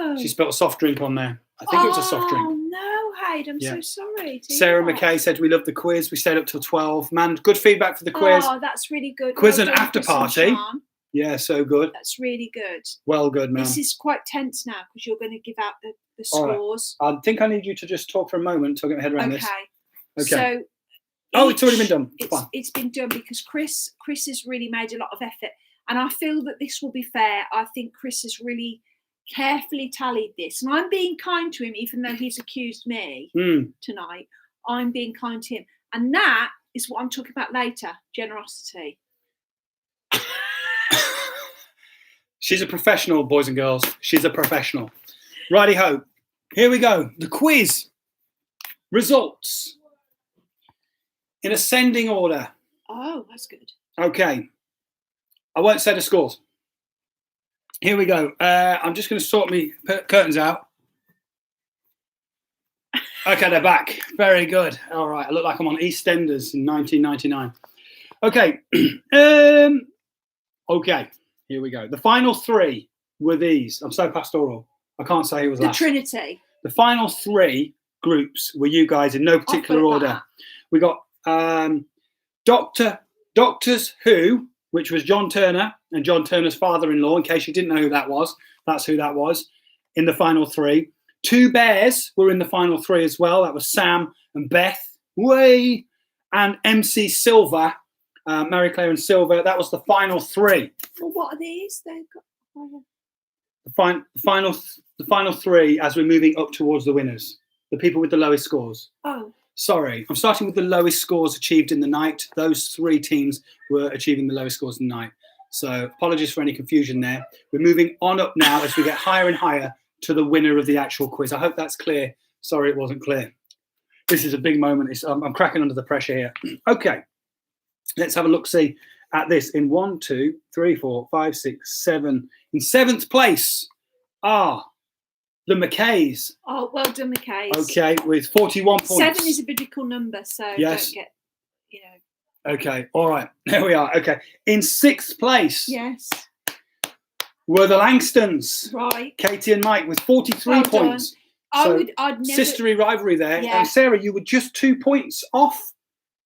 no. She spilled a soft drink on there. I think it was a soft drink. Oh, no, Hayden. I'm Yeah. so sorry. to Sarah hear that. McKay said we loved the quiz. We stayed up till 12. Man, good feedback for the quiz. Oh, that's really good. Quiz Well and done, after Chris and party. Sean. Yeah, so good. That's really good. Well, good, man. This is quite tense now because you're going to give out the All right. scores. I think I need you to just talk for a moment to get my head around Okay. this. Okay. So Oh, it's already been done. Fine. It's been done because Chris has really made a lot of effort, and I feel that this will be fair. I think Chris has really carefully tallied this, and I'm being kind to him, even though he's accused me tonight. I'm being kind to him, and that is what I'm talking about later: generosity. She's a professional, boys and girls. She's a professional. Righty-ho. Here we go. The quiz. Results. In ascending order. Oh, that's good. Okay. I won't say the scores. Here we go. I'm just going to sort my curtains out. Okay, they're back. Very good. All right. I look like I'm on EastEnders in 1999. Okay. Okay. Here we go. The final 3 were these. I'm so pastoral. I can't say who was The last. Trinity. The final 3 groups were you guys in no particular got order. that. We got Doctors Who, which was John Turner and John Turner's father-in-law. In case you didn't know who that was, that's who that was in the final 3. 2 Bears were in the final 3 as well. That was Sam and Beth. Way and MC Silver, Mary Claire and Silver. That was the final 3. Well, what are these? They've got. The final 3 as we're moving up towards the winners. The people with the lowest scores. Oh. Sorry, I'm starting with the lowest scores achieved in the night. Those 3 teams were achieving the lowest scores in the night. So apologies for any confusion there. We're moving on up now as we get higher and higher to the winner of the actual quiz. I hope that's clear. Sorry, it wasn't clear. This is a big moment. I'm cracking under the pressure here. Okay, let's have a look-see at this. In 1, 2, 3, 4, 5, 6, 7. In 7th place are the McKays. Oh, well done, McKays. Okay, with 41 points. 7 is a biblical number, so Yes. don't get, you know. Okay, all right. There we are. Okay. In 6th place Yes. were the Langstons. Right. Katie and Mike with 43 Well done. points. I'd never. Sisterly rivalry there. Yeah. And Sarah, you were just 2 points off.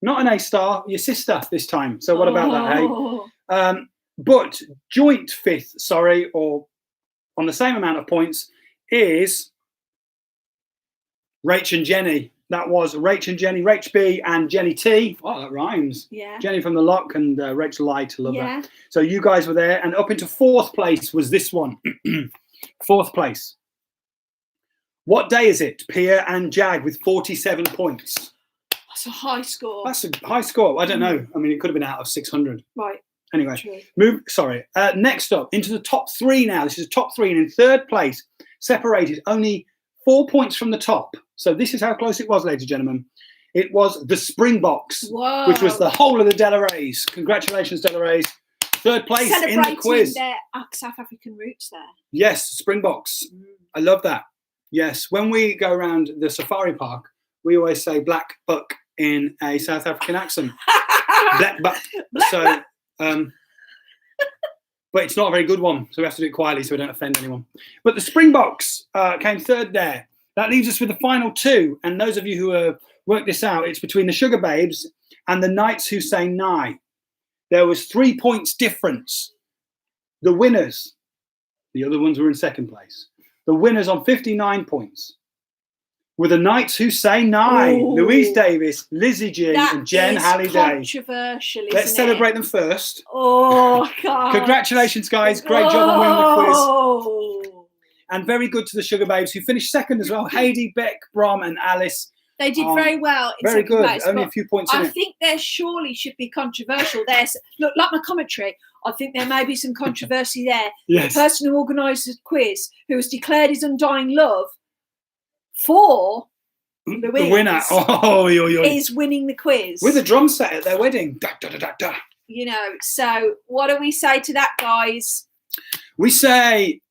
Not an A star, your sister this time. So what about that, hey? But joint fifth, or on the same amount of points, is Rach and Jenny. That was Rach and Jenny, Rach B and Jenny T. Oh, that rhymes. Yeah. Jenny from the Lock and Rach Light. Love Yeah. that. So you guys were there. And up into fourth place was this one. Fourth place. What day is it? Pia and Jag with 47 points. That's a high score. That's a high score. I don't know. I mean, it could have been out of 600. Right. Anyway, next up into the top three now. This is the top three, and in third place, separated only 4 points from the top. So this is how close it was, ladies and gentlemen. It was the Springboks, Whoa. which was the whole of the Delareys. Congratulations, Delareys. Third place in the quiz. Their South African roots there. Yes, Springboks. I love that. Yes, when we go around the safari park, we always say black buck in a South African accent. Black buck. So, but it's not a very good one, so we have to do it quietly so we don't offend anyone. But the Springboks came third there. That leaves us with the final two. And those of you who have worked this out, it's between the Sugar Babes and the Knights Who Say Nye. There was 3 points difference. The winners, the other ones were in second place. The winners on 59 points were the Knights Who Say Nye. Ooh. Louise Davis, Lizzie G, and Jen Halliday. Controversial, Let's celebrate them first. Oh, God. Congratulations, guys. Great job on winning the quiz. And very good to the Sugar Babes, who finished second as well. Heidi, Beck, Brom, and Alice. They did very well. Very good. Place, only a few points in it. I think there surely should be controversial. Look, like my commentary, I think there may be some controversy there. Yes. The person who organised the quiz, who has declared his undying love for Louise, the winner is winning the quiz. With a drum set at their wedding. Da, da, da, da, da. You know, so what do we say to that, guys? We say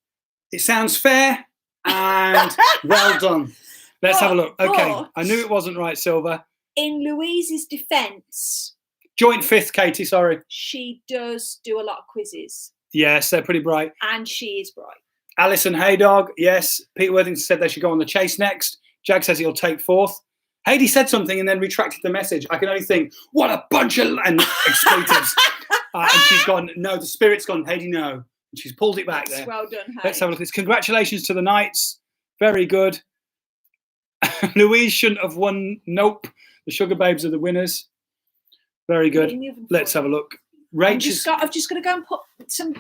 it sounds fair and well done. Let's have a look. Okay, I knew it wasn't right, Silver. In Louise's defence, joint fifth, Katie, sorry. She does do a lot of quizzes. Yes, they're pretty bright. And she is bright. Alison Haydog, yes. Peter Worthington said they should go on the chase next. Jag says he'll take fourth. Heidi said something and then retracted the message. I can only think, what a bunch of expletives. And she's gone, no, the spirit's gone, Heidi, no. And she's pulled it back there. Well done, Heidi. Let's have a look at this. Congratulations to the Knights. Very good. Louise shouldn't have won. Nope. The Sugar Babes are the winners. Very good. Let's have a look. I've just got to go and put some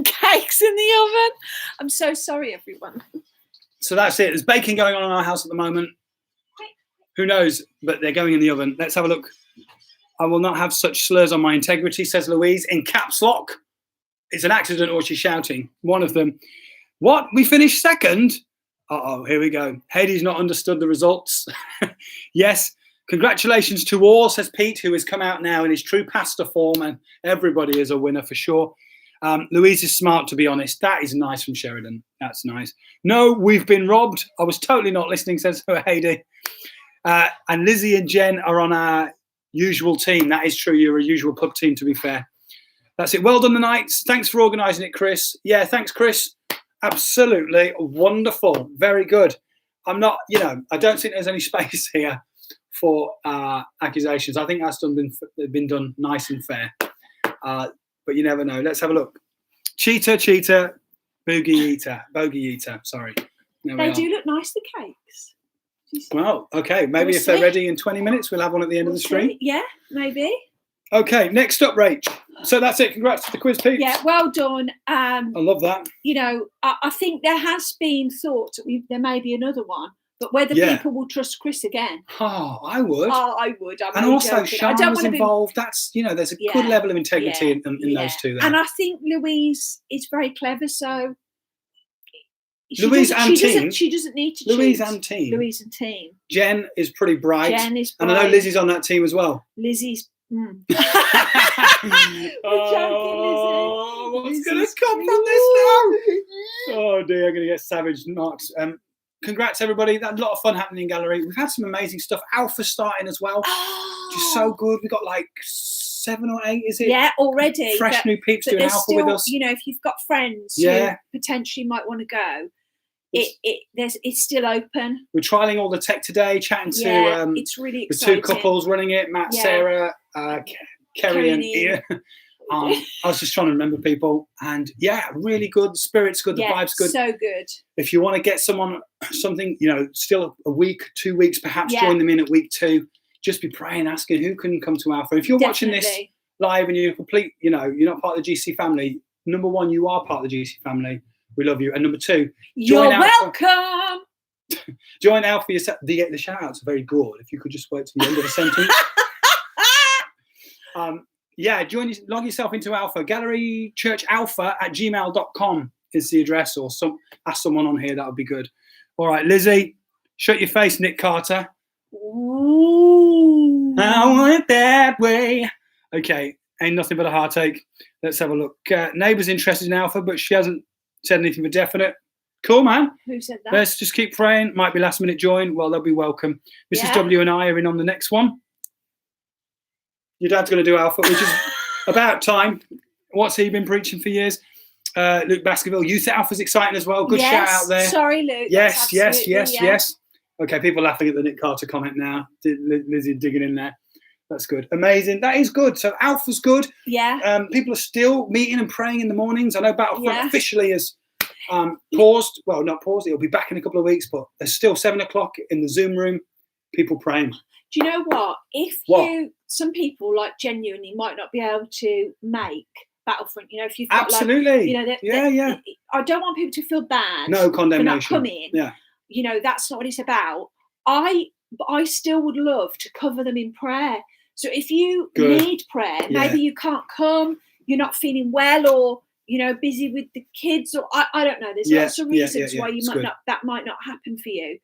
cakes in the oven. I'm so sorry, everyone. So that's it. There's baking going on in our house at the moment. Who knows? But they're going in the oven. Let's have a look. I will not have such slurs on my integrity, says Louise, in caps lock. It's an accident or she's shouting. One of them. What? We finished second? Uh-oh, here we go. Heidi's not understood the results. Yes. Congratulations to all, says Pete, who has come out now in his true pastor form, and everybody is a winner for sure. Louise is smart, to be honest. That is nice from Sheridan. That's nice. No, we've been robbed. I was totally not listening, says Heidi. And Lizzie and Jen are on our usual team. That is true. You're a usual pub team, to be fair. That's it. Well done, the Knights. Thanks for organising it, Chris. Yeah, thanks, Chris. Absolutely wonderful. Very good. I'm not, I don't think there's any space here for accusations. I think that's been done nice and fair. But you never know. Let's have a look. Cheetah, bogey eater. Sorry. They do look nice, the cakes. Well, okay. Maybe if they're ready in 20 minutes, we'll have one at the end of the stream. Yeah, maybe. Okay, next up, Rach. So that's it. Congrats to the quiz, Pete. Yeah, well done. I love that. I think there has been thought that there may be another one, but whether people will trust Chris again. Oh, I would. I would. And also, Sean was involved. That's, there's a good level of integrity in those two there. And I think Louise is very clever, so she doesn't need to Louise choose. and team. Louise and team. Jen is pretty bright. Jen is bright. And I know Lizzie's on that team as well. Lizzie's... What's going to come from this now? Oh dear, I'm going to get savage marks. Congrats, everybody. That a lot of fun happening in gallery. We've had some amazing stuff. Alpha starting as well. Just so good. We got like 7 or 8, is it? Yeah, already. Fresh new peeps doing Alpha with us. If you've got friends who potentially might want to go, It's still open. We're trialing all the tech today, chatting to it's really the exciting. 2 couples running it, Matt, Sarah, Kerry and Ian. I was just trying to remember people, and really good. The spirit's good, the vibe's good. So good. If you want to get something, still a week, 2 weeks, perhaps join them in at week 2. Just be praying, asking who can come to Alpha. If you're watching this live and you're complete, you're not part of the GC family. Number 1, you are part of the GC family. We love you. And number 2, you're welcome. Join Alpha yourself. The shout outs are very good. If you could just wait to the end of the sentence. Log yourself into Alpha. Gallery Church Alpha at gmail.com is the address, or ask someone on here. That would be good. All right, Lizzie, shut your face, Nick Carter. Ooh. I want it that way. Okay, ain't nothing but a heartache. Let's have a look. Neighbour's interested in Alpha, but she hasn't said anything for definite. Cool, man. Who said that? Let's just keep praying. Might be last minute join. Well, they'll be welcome. Mrs. W and I are in on the next one. Your dad's going to do Alpha, which is about time. What's he been preaching for years? Luke Baskerville, Youth at Alpha's exciting as well. Good shout out there. Sorry, Luke. Yes. Okay, people laughing at the Nick Carter comment now. Lizzie digging in there. That's good. Amazing. That is good. So Alpha's good. Yeah. People are still meeting and praying in the mornings. I know Battlefront officially has paused. Well, not paused. It'll be back in a couple of weeks, but there's still 7 o'clock in the Zoom room. People praying. Do you know what? Some people like genuinely might not be able to make Battlefront. If you've got absolutely, I don't want people to feel bad. No condemnation. For not coming. Yeah. That's not what it's about. I still would love to cover them in prayer. So if you need prayer, maybe you can't come, you're not feeling well, or busy with the kids, or I don't know. There's lots of reasons why that might not happen for you.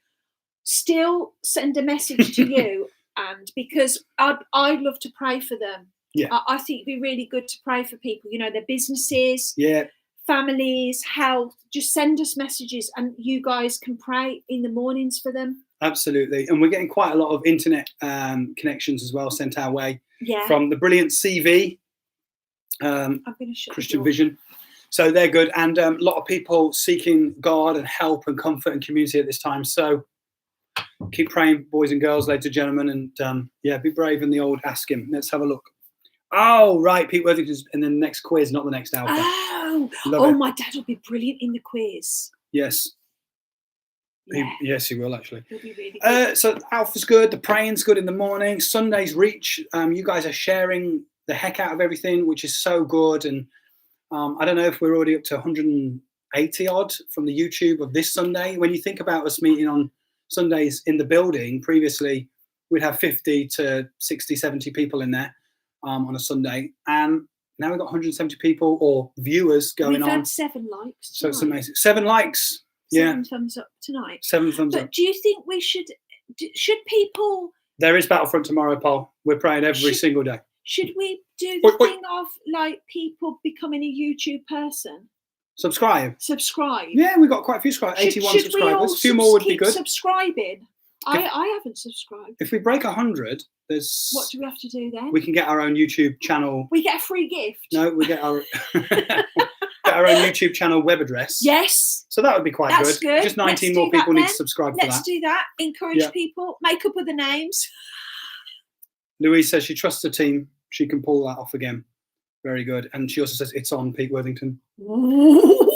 Still send a message to you, and because I'd love to pray for them. Yeah, I think it'd be really good to pray for people. Their businesses, families, health. Just send us messages, and you guys can pray in the mornings for them. Absolutely, and we're getting quite a lot of internet connections as well sent our way from the brilliant CV, Christian Vision. So they're good, and a lot of people seeking God and help and comfort and community at this time. So keep praying, boys and girls, ladies and gentlemen, and be brave in the old ask him. Let's have a look. Oh, right, Pete Worthington's in the next quiz, not the next Alpha. My dad will be brilliant in the quiz. Yes. Yeah. Yes, he will actually. He'll be really good. So Alpha's good. The praying's good in the morning. Sunday's reach. You guys are sharing the heck out of everything, which is so good. And I don't know if we're already up to 180 odd from the YouTube of this Sunday. When you think about us meeting on Sundays in the building, previously we'd have 50 to 60, 70 people in there on a Sunday. And now we've got 170 people or viewers going on. We've had 7 likes. So it's amazing. 7 likes. 7 thumbs up tonight. 7 thumbs up. But do you think we should people... There is Battlefront tomorrow, Paul. We're praying every single day. Should we do the thing of people becoming a YouTube person? Subscribe. Yeah, we've got quite a few subscribers. 81 subscribers. A few more would be good. Subscribing. I haven't subscribed. If we break 100, there's... What do we have to do then? We can get our own YouTube channel. We get a free gift. No, we get our... our own YouTube channel web address. Yes. So that would be quite good. Just 19 more people need to subscribe for that. Let's do that. Encourage people. Make up other names. Louise says she trusts the team. She can pull that off again. Very good. And she also says it's on, Pete Worthington.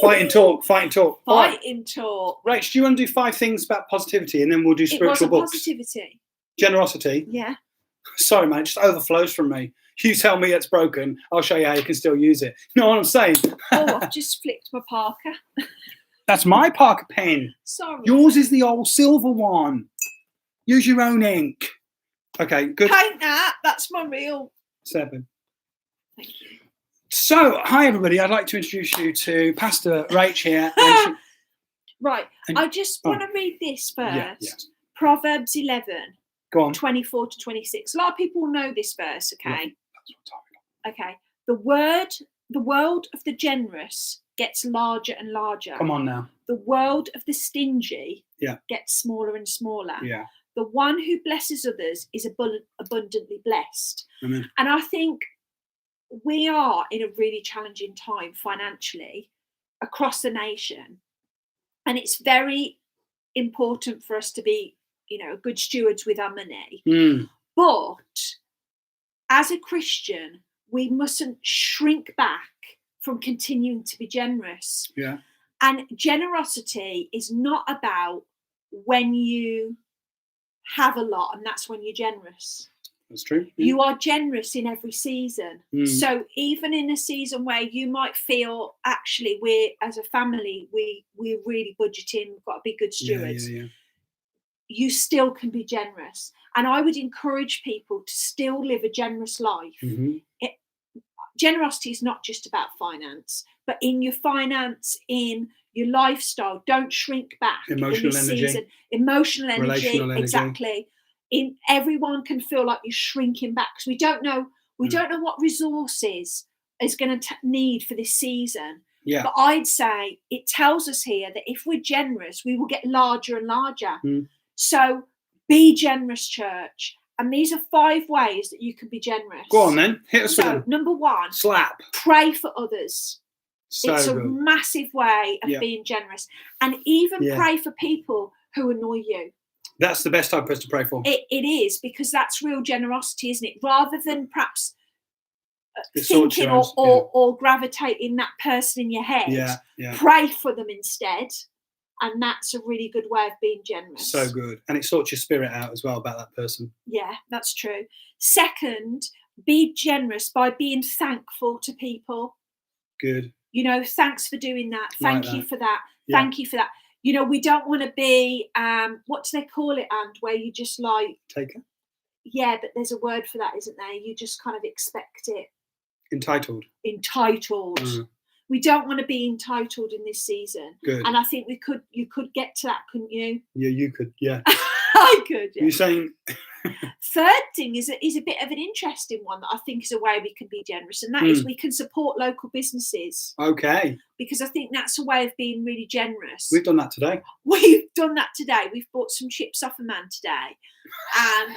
Fight and talk. Rach, do you want to do 5 things about positivity, and then we'll do spiritual books? Positivity. Generosity. Yeah. Sorry, man. It just overflows from me. You tell me it's broken, I'll show you how you can still use it. You know what I'm saying? I've just flicked my Parker. That's my Parker pen. Sorry. Yours is the old silver one. Use your own ink. Okay, good. Paint that. That's my real. 7. Thank you. So, hi everybody. I'd like to introduce you to Pastor Rach here. Right. I just want to read this first. Yeah, yes. Proverbs 11. Go on. 24 to 26. A lot of people know this verse, okay? Yeah, that's what I'm talking about. Okay. The world of the generous gets larger and larger. Come on now. The world of the stingy gets smaller and smaller. Yeah. The one who blesses others is abundantly blessed. Amen. And I think we are in a really challenging time financially across the nation. And it's very important for us to be, good stewards with our money. But as a Christian, we mustn't shrink back from continuing to be generous. Yeah. And generosity is not about when you have a lot and that's when you're generous. That's true. Yeah. You are generous in every season. So even in a season where you might feel, actually, we're, as a family, we're really budgeting, we've got to be good stewards. Yeah. You still can be generous. And I would encourage people to still live a generous life. Generosity is not just about finance, but in your finance, in your lifestyle, don't shrink back. Emotional energy. Emotional energy. Relational energy. Exactly. Everyone can feel like you're shrinking back because we don't know what resources is going to need for this season. Yeah. But I'd say it tells us here that if we're generous, we will get larger and larger. So be generous, church. And these are 5 ways that you can be generous. Go on then, hit us with them. Number 1, slap. Pray for others. It's a good. massive way of being generous. And even pray for people who annoy you. That's the best type of person to pray for. It is, because that's real generosity, isn't it? Rather than perhaps thinking or gravitating that person in your head, pray for them instead. And that's a really good way of being generous. So good. And it sorts your spirit out as well about that person. Yeah, that's true. Second, be generous by being thankful to people. Good. Thanks for doing that. Thank you for that. Thank you for that. We don't want to be, what do they call it, and where you just like... Taker? Yeah, but there's a word for that, isn't there? You just kind of expect it. Entitled. We don't want to be entitled in this season. Good. And I think you could get to that, couldn't you? Yeah, you could, yeah. I could, yeah. You're saying... Third thing is a bit of an interesting one that I think is a way we can be generous, and that is we can support local businesses. Okay. Because I think that's a way of being really generous. We've done that today. We've bought some chips off a man today. And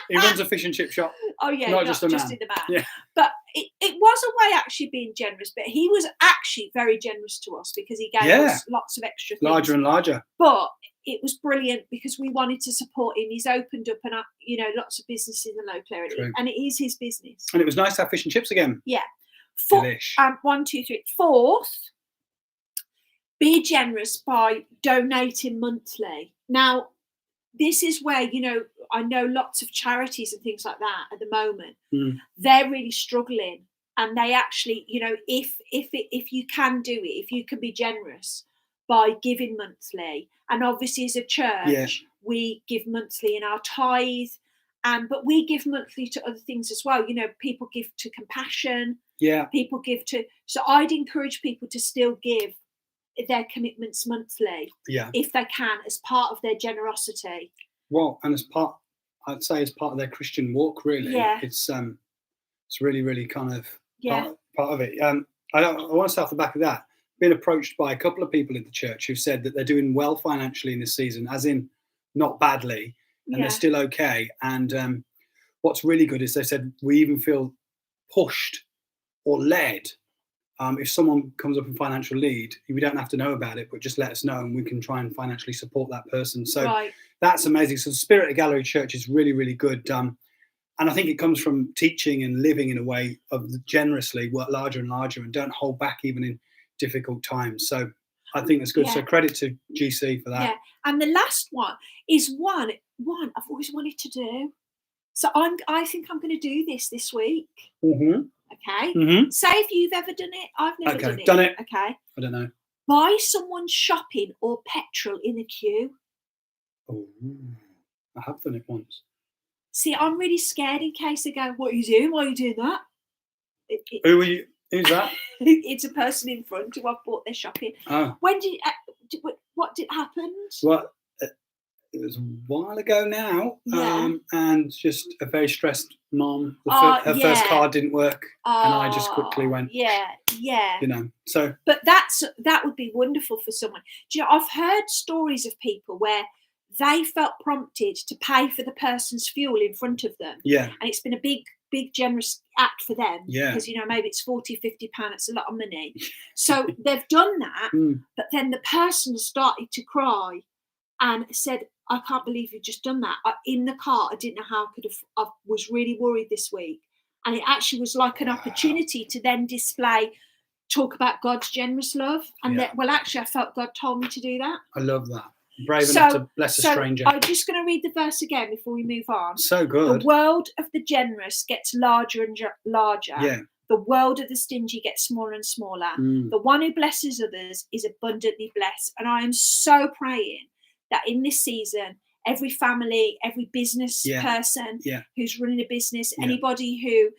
he runs a fish and chip shop. Oh yeah, not just in the man. Yeah. But it was a way actually being generous, but he was actually very generous to us because he gave us lots of extra things. Larger and larger. But it was brilliant because we wanted to support him. He's opened up lots of businesses in the local area. True. And it is his business. And it was nice to have fish and chips again. Yeah. 1, 2, 3. Fourth, be generous by donating monthly. Now, this is where, I know lots of charities and things like that at the moment. They're really struggling. And they actually, if you can do it, if you can be generous by giving monthly, and obviously as a church, we give monthly in our tithe, but we give monthly to other things as well. People give to compassion. Yeah. People give to. So I'd encourage people to still give their commitments monthly, if they can, as part of their generosity. Well, and I'd say as part of their Christian walk, really. Yeah. It's really, really kind of part of it. I want to say off the back of that, been approached by a couple of people in the church who said that they're doing well financially in this season, as in not badly, and they're still okay. And what's really good is they said we even feel pushed or led. If someone comes up in financial need, we don't have to know about it, but just let us know and we can try and financially support that person. So that's amazing. So the spirit of Gallery Church is really, really good. And I think it comes from teaching and living in a way of generously work larger and larger and don't hold back even in difficult times. So I think that's good. Yeah. So credit to GC for that. Yeah. And the last one is one I've always wanted to do. So I think I'm going to do this week. Mm-hmm. Okay. Mm-hmm. Say if you've ever done it. I've never done it. Okay. I don't know. Buy someone shopping or petrol in a queue. Oh, I have done it once. See, I'm really scared in case they go, "What are you doing? Why are you doing that?" Who are you? Who's that? It's a person in front who I've bought their shopping. Oh. When did what did happen? Well, it was a while ago now, and just a very stressed mom. Her first card didn't work, and I just quickly went. Yeah. So. But that would be wonderful for someone. Do you know? I've heard stories of people where they felt prompted to pay for the person's fuel in front of them. Yeah. And it's been a big big generous act for them. Yeah. Because, maybe it's 40, 50 pounds, it's a lot of money. So they've done that, but then the person started to cry and said, I can't believe you've just done that. In the car, I didn't know how I was really worried this week. And it actually was like an opportunity to then talk about God's generous love. And actually, I felt God told me to do that. I love that. Brave enough to bless a stranger. I'm just going to read the verse again before we move on. So good. The world of the generous gets larger and larger. Yeah. The world of the stingy gets smaller and smaller. The one who blesses others is abundantly blessed. And I am so praying that in this season, every family, every business person who's running a business, anybody who,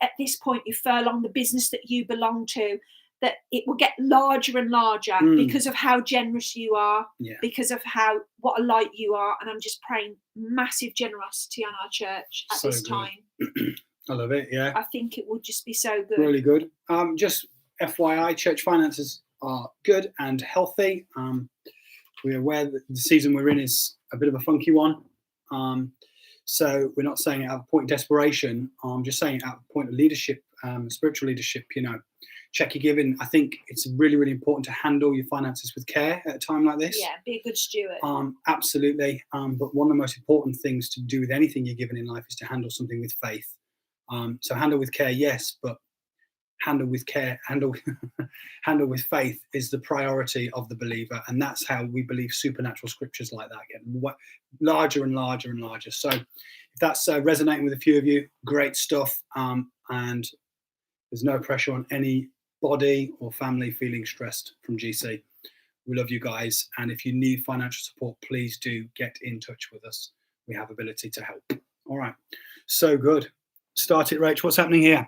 at this point you furlong the business that you belong to, that it will get larger and larger because of how generous you are, because of what a light you are. And I'm just praying massive generosity on our church at this time. I love it. Yeah. I think it will just be so good. Really good. Just FYI, church finances are good and healthy. We're aware that the season we're in is a bit of a funky one. So we're not saying it out of a point of desperation. I'm just saying it out of a point of leadership, spiritual leadership, check your giving. I think it's really, really important to handle your finances with care at a time like this. Yeah, be a good steward. Absolutely. But one of the most important things to do with anything you're given in life is to handle something with faith. So handle with care, yes, but handle with care, handle with faith is the priority of the believer. And that's how we believe supernatural scriptures like that get larger and larger and larger. So if that's resonating with a few of you, great stuff. And there's no pressure on anybody or family feeling stressed from GC. We love you guys. And if you need financial support, please do get in touch with us. We have ability to help. All right. So good. Start it, Rach. What's happening here?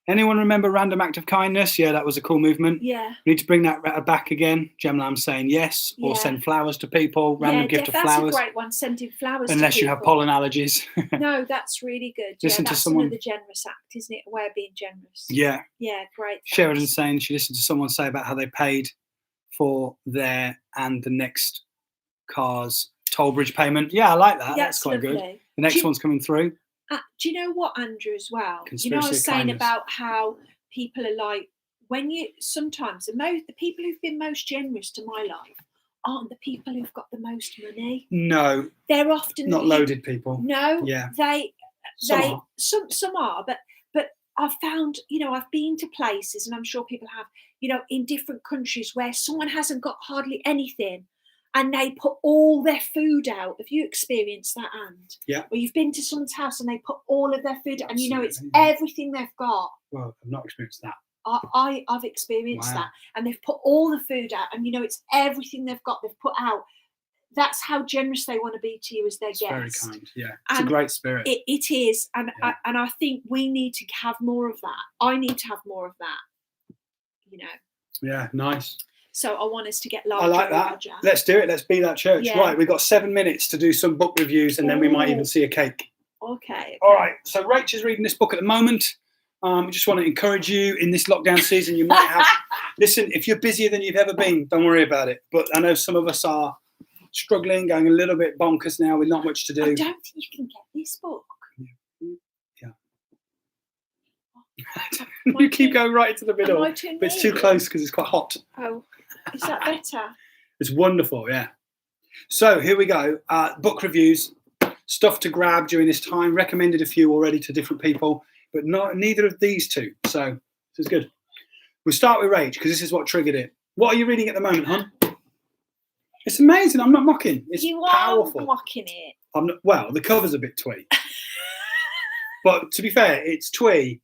Anyone remember Random Act of Kindness? Yeah, that was a cool movement. Yeah. We need to bring that back again. Gemlam's saying yes, or send flowers to people. Random gift of flowers. That's a great one, sending flowers Unless to you people. have pollen allergies. No, that's really good. Listen to that's someone. Another generous act, isn't it? A way of being generous. Yeah. Yeah, great. Thanks. Sheridan saying she listened to someone say about how they paid for their and the next car's toll bridge payment. Yeah, I like that. That's quite lovely. good. The next one's coming through. Do you know what, Andrew, as well? Conspiracy I was saying kindness. about how people are like, when you sometimes the people who've been most generous to my life aren't the people who've got the most money. No, they're often not loaded people. No, yeah, some are, but I've found, I've been to places, and I'm sure people have, in different countries where someone hasn't got hardly anything, and they put all their food out. Have you experienced that, And? Yeah. Where you've been to someone's house and they put all of their food out, and it's everything they've got. Well, I've not experienced that. I've experienced that, and they've put all the food out, and it's everything they've got. They've put out. That's how generous they want to be to you as their guest. Very kind. Yeah, it's a great spirit. It is, and I think we need to have more of that. I need to have more of that. Yeah, nice. So I want us to get larger. I like that. Larger. Let's do it. Let's be that church. Yeah. Right, we've got 7 minutes to do some book reviews, and then we might even see a cake. Okay. All right. So Rach is reading this book at the moment. I just want to encourage you in this lockdown season. You might have. Listen, if you're busier than you've ever been, don't worry about it. But I know some of us are struggling, going a little bit bonkers now with not much to do. I don't think you can get this book. Yeah. You keep going right into the middle. But it's too close because it's quite hot. Oh, is that better? It's wonderful, yeah. So here we go. Book reviews, stuff to grab during this time. Recommended a few already to different people, but neither of these two. So this is good. We'll start with Rach because this is what triggered it. What are you reading at the moment, hon? It's amazing. I'm not mocking. It's powerful. You are mocking it. I'm not, well, the cover's a bit twee. But to be fair, it's twee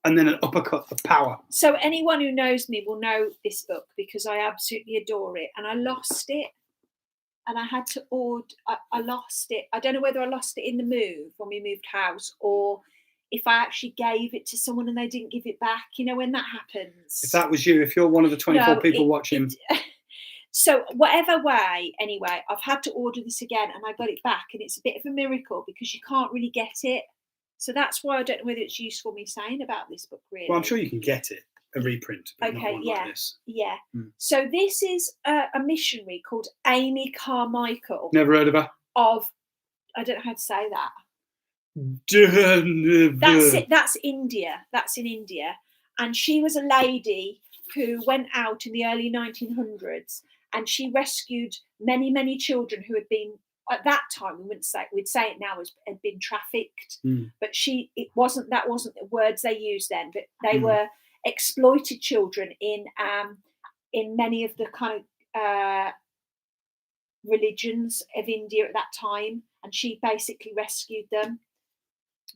and then an uppercut of power. So anyone who knows me will know this book because I absolutely adore it. And I lost it. And I had to order, I lost it. I don't know whether I lost it in the move when we moved house or if I actually gave it to someone and they didn't give it back. When that happens. If that was you, if you're one of the 24 people watching. So whatever way, anyway, I've had to order this again and I got it back. And it's a bit of a miracle because you can't really get it. So that's why I don't know whether it's useful me saying about this book, really. Well, I'm sure you can get it, a reprint. But not one like this. Yeah. So this is a missionary called Amy Carmichael. Never heard of her. I don't know how to say that. That's it. That's India. That's in India. And she was a lady who went out in the early 1900s, and she rescued many, many children who had been, at that time, we'd say it now, had been trafficked. But that wasn't the words they used then, but they were exploited children in many of the kind of religions of India at that time, and she basically rescued them.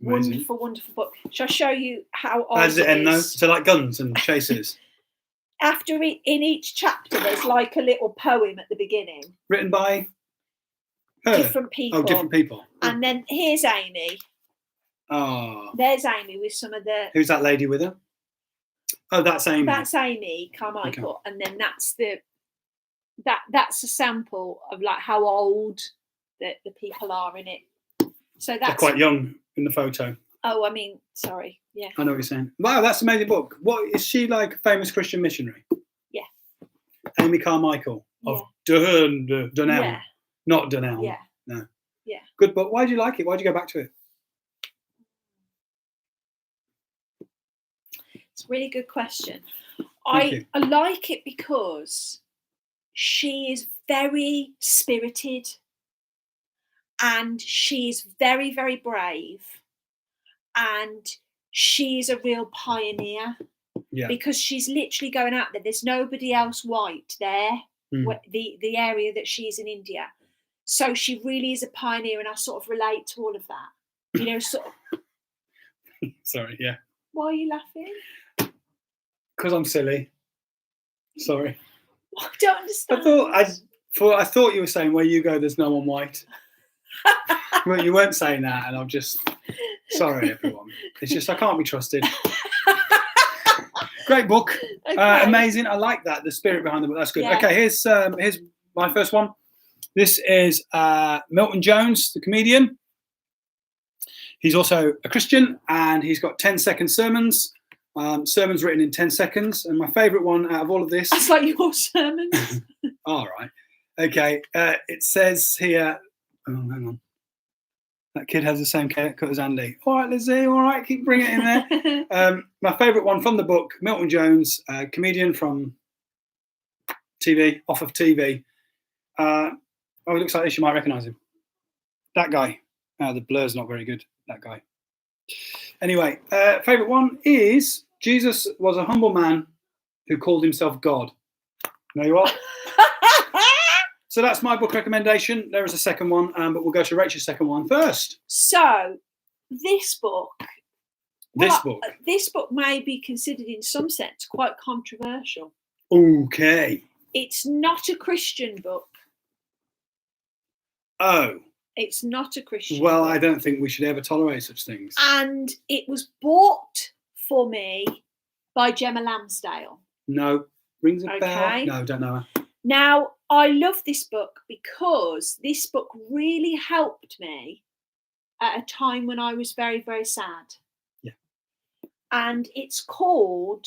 Amazing. Wonderful book. Shall I show you how old As it end though? is? So like guns and chases. In each chapter, there's like a little poem at the beginning. Written by her? Different people. Oh, different people. And then here's Amy. Oh. There's Amy with some of the... Who's that lady with her? Oh, that's Amy. That's Amy Carmichael. Okay. And then that's a sample of like how old the people are in it. So they're quite young in the photo. Oh, I mean, sorry. Yeah. I know what you're saying. Wow, that's an amazing book. What is she, like a famous Christian missionary? Yeah. Amy Carmichael of Dunelm. Yeah. Not Dunelm. Yeah. No. Yeah. Good book. Why do you like it? Why do you go back to it? It's a really good question. I like it because she is very spirited. And she's very, very brave. And she's a real pioneer. Yeah. Because she's literally going out there. There's nobody else white there, the area that she's in India. So she really is a pioneer, and I sort of relate to all of that. You know, sort of. Sorry, yeah. Why are you laughing? Because I'm silly. Sorry. I don't understand. I thought you were saying where you go, there's no one white. Well, you weren't saying that, and I'm just sorry, everyone. It's just I can't be trusted. Great book, okay. Amazing. I like that, the spirit behind the book. That's good. Yeah. Okay, here's my first one. This is Milton Jones, the comedian. He's also a Christian, and he's got 10-second sermons. Sermons written in 10 seconds, and my favourite one out of all of this. That's like your sermons. All right. Okay. It says here. Oh, hang on. That kid has the same haircut as Andy. All right, Lizzie. All right, keep bringing it in there. My favourite one from the book, Milton Jones, comedian from TV, off of TV. Oh, he looks like this. You might recognise him. That guy. The blur's not very good. That guy. Anyway, favourite one is Jesus was a humble man who called himself God. There you are. So that's my book recommendation. There is a second one, but we'll go to Rachel's second one first. So this book may be considered in some sense quite controversial. Okay. It's not a Christian book. Oh. It's not a Christian book. I don't think we should ever tolerate such things. And it was bought for me by Gemma Lansdale. No. Rings a bell? No, don't know her. Now, I love this book because this book really helped me at a time when I was very, very sad. Yeah. And it's called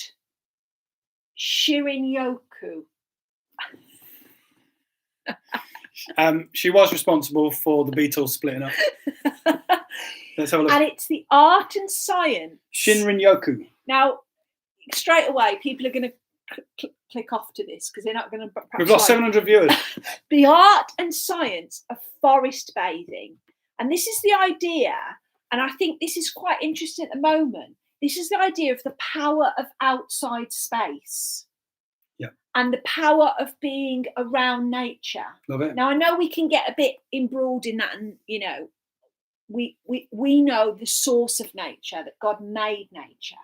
Shirin-yoku. She was responsible for the Beatles splitting up. Let's have a look. And it's the art and science. Shinrin-yoku. Now, straight away, people are going to click off to this because they're not going to. We've lost 700 viewers. The art and science of forest bathing, and this is the idea, and I think this is quite interesting at the moment. This is the idea of the power of outside space, and the power of being around nature. Love it. Now I know we can get a bit embroiled in that, and you know, we know the source of nature, that God made nature,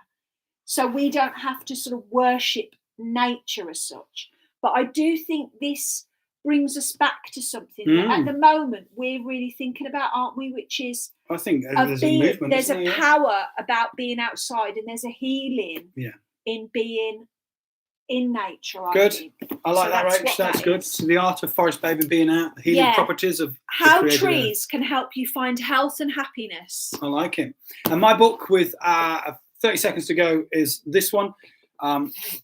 so we don't have to sort of worship nature as such. But I do think this brings us back to something that at the moment we're really thinking about, aren't we? Which is, I think there's a movement. There's a power about being outside, and there's a healing in being in nature. Good. I like that, Rach. That's good. So the art of forest bathing, being out, the healing properties of how trees can help you find health and happiness. I like it. And my book with 30 seconds to go is this one.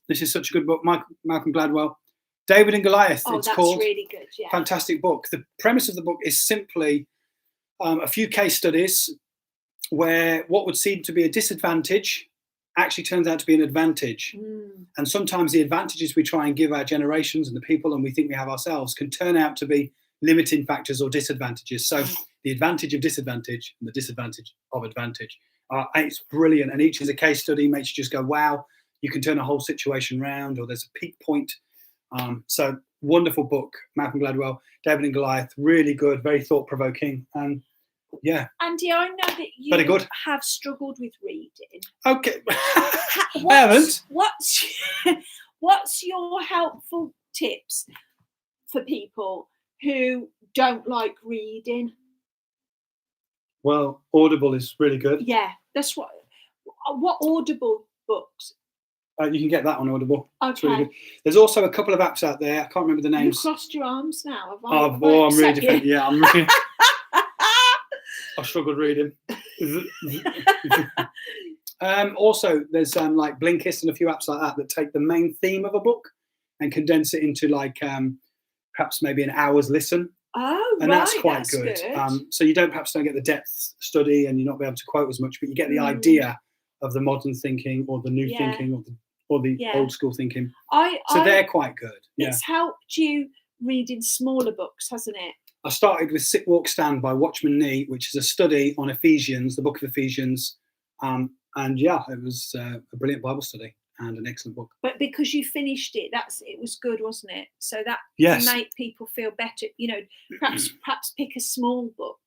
This is such a good book, Malcolm Gladwell, David and Goliath. It's called. Really good. Yeah. Fantastic book. The premise of the book is simply a few case studies where what would seem to be a disadvantage actually turns out to be an advantage. And sometimes the advantages we try and give our generations and the people and we think we have ourselves can turn out to be limiting factors or disadvantages. So the advantage of disadvantage and the disadvantage of advantage. It's brilliant. And each is a case study, makes you just go, wow, you can turn a whole situation around, or there's a peak point. So wonderful book, Malcolm Gladwell, David and Goliath, really good, very thought-provoking. And yeah. Andy, I know that you very good. have struggled with reading. Okay. I haven't. What's your helpful tips for people who don't like reading? Well, Audible is really good. Yeah, that's what Audible books? You can get that on Audible. Okay. It's really good. There's also a couple of apps out there. I can't remember the names. You've crossed your arms now. Have I? I'm really defending. Yeah, I'm really. I struggled reading. Also, there's like Blinkist and a few apps like that take the main theme of a book and condense it into like perhaps maybe an hour's listen. Oh, and right, that's quite good. So you don't get the depth study and you're not be able to quote as much, but you get the idea of the modern thinking or the new thinking or the old school thinking. They're quite good. Yeah. It's helped you reading smaller books, hasn't it? I started with Sit, Walk, Stand by Watchman Nee, which is a study on Ephesians, the book of Ephesians. And yeah, it was a brilliant Bible study and an excellent book. But because you finished it, it was good, wasn't it? So that yes. to make people feel better, perhaps pick a small book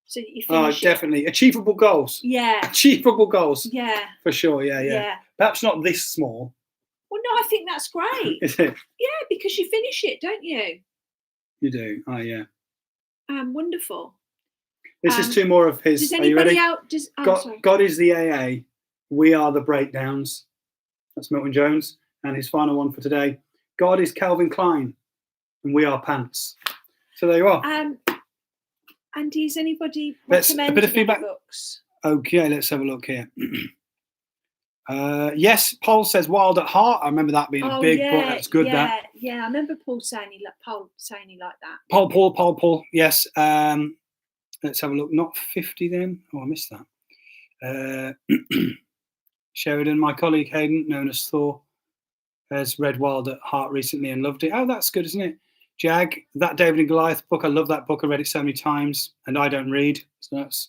so that you finish definitely. Achievable goals. Yeah. Achievable goals. Yeah. For sure, yeah. Perhaps not this small. Well, no, I think that's great. Is it? Yeah, because you finish it, don't you? You do. Oh, yeah. Wonderful. This is two more of his. Does anybody else? God is the AA. We are the breakdowns. That's Milton Jones. And his final one for today. God is Calvin Klein. And we are pants. So there you are. Andy, is anybody recommending a bit of feedback? Books? Okay, let's have a look here. Yes, Paul says Wild at Heart. I remember that being a big book. That's good. Yeah, I remember Paul saying he liked that. Paul. Yes. Let's have a look. Not 50 then. Oh, I missed that. Sheridan, my colleague Hayden, known as Thor, has read Wild at Heart recently and loved it. Oh, that's good, isn't it? Jag, that David and Goliath book. I love that book. I read it so many times, and I don't read, so that's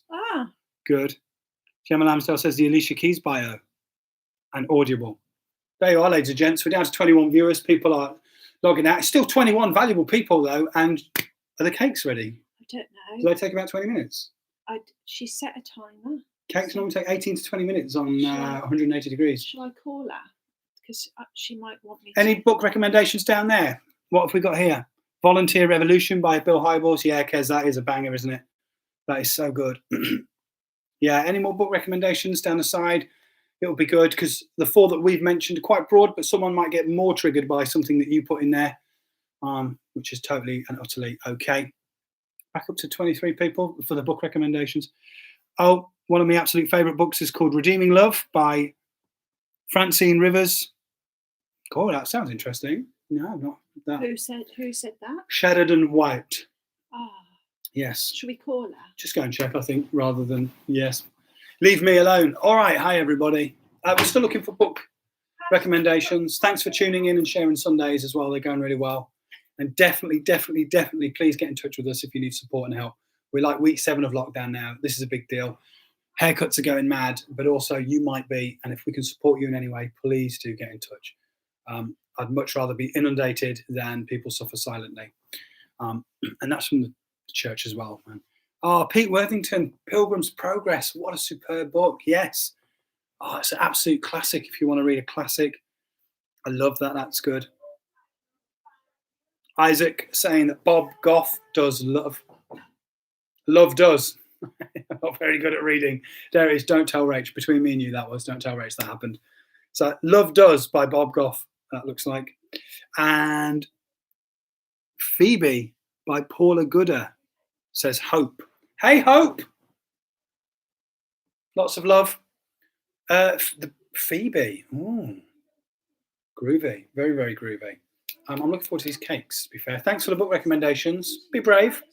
good. Gemma Lamsdale says the Alicia Keys bio and Audible. There you are, ladies and gents. We're down to 21 viewers. People are logging out. It's still 21 valuable people, though. And are the cakes ready? I don't know. Do they take about 20 minutes? She set a timer. Cakes normally take 18 to 20 minutes on 180 degrees. Shall I call her? Because she might want me Any book recommendations down there? What have we got here? Volunteer Revolution by Bill Hybels. Yeah, Kez, that is a banger, isn't it? That is so good. Yeah, any more book recommendations down the side? It will be good because the four that we've mentioned are quite broad, but someone might get more triggered by something that you put in there, which is totally and utterly okay. Back up to 23 people for the book recommendations. Oh, one of my absolute favourite books is called Redeeming Love by Francine Rivers. Oh, that sounds interesting. No, not that. Who said that? Sheridan White. Ah. Yes. Should we call her? Just go and check, I think, rather than yes. Leave me alone. All right. Hi, everybody. We're still looking for book recommendations. Thanks for tuning in and sharing Sundays as well. They're going really well. And definitely, please get in touch with us if you need support and help. We're like week 7 of lockdown now. This is a big deal. Haircuts are going mad, but also you might be. And if we can support you in any way, please do get in touch. I'd much rather be inundated than people suffer silently. And that's from the church as well, man. Oh, Pete Worthington, Pilgrim's Progress. What a superb book. Yes. Oh, it's an absolute classic if you want to read a classic. I love that. That's good. Isaac saying that Bob Goff does love. Love does. I'm not very good at reading. There it is. Don't tell Rach. Between me and you, that was. Don't tell Rach that happened. So Love Does by Bob Goff. That looks like. And Phoebe by Paula Gooder says Hope. Hey, Hope. Lots of love. The Phoebe. Groovy. Very, very groovy. I'm looking forward to these cakes, to be fair. Thanks for the book recommendations. Be brave.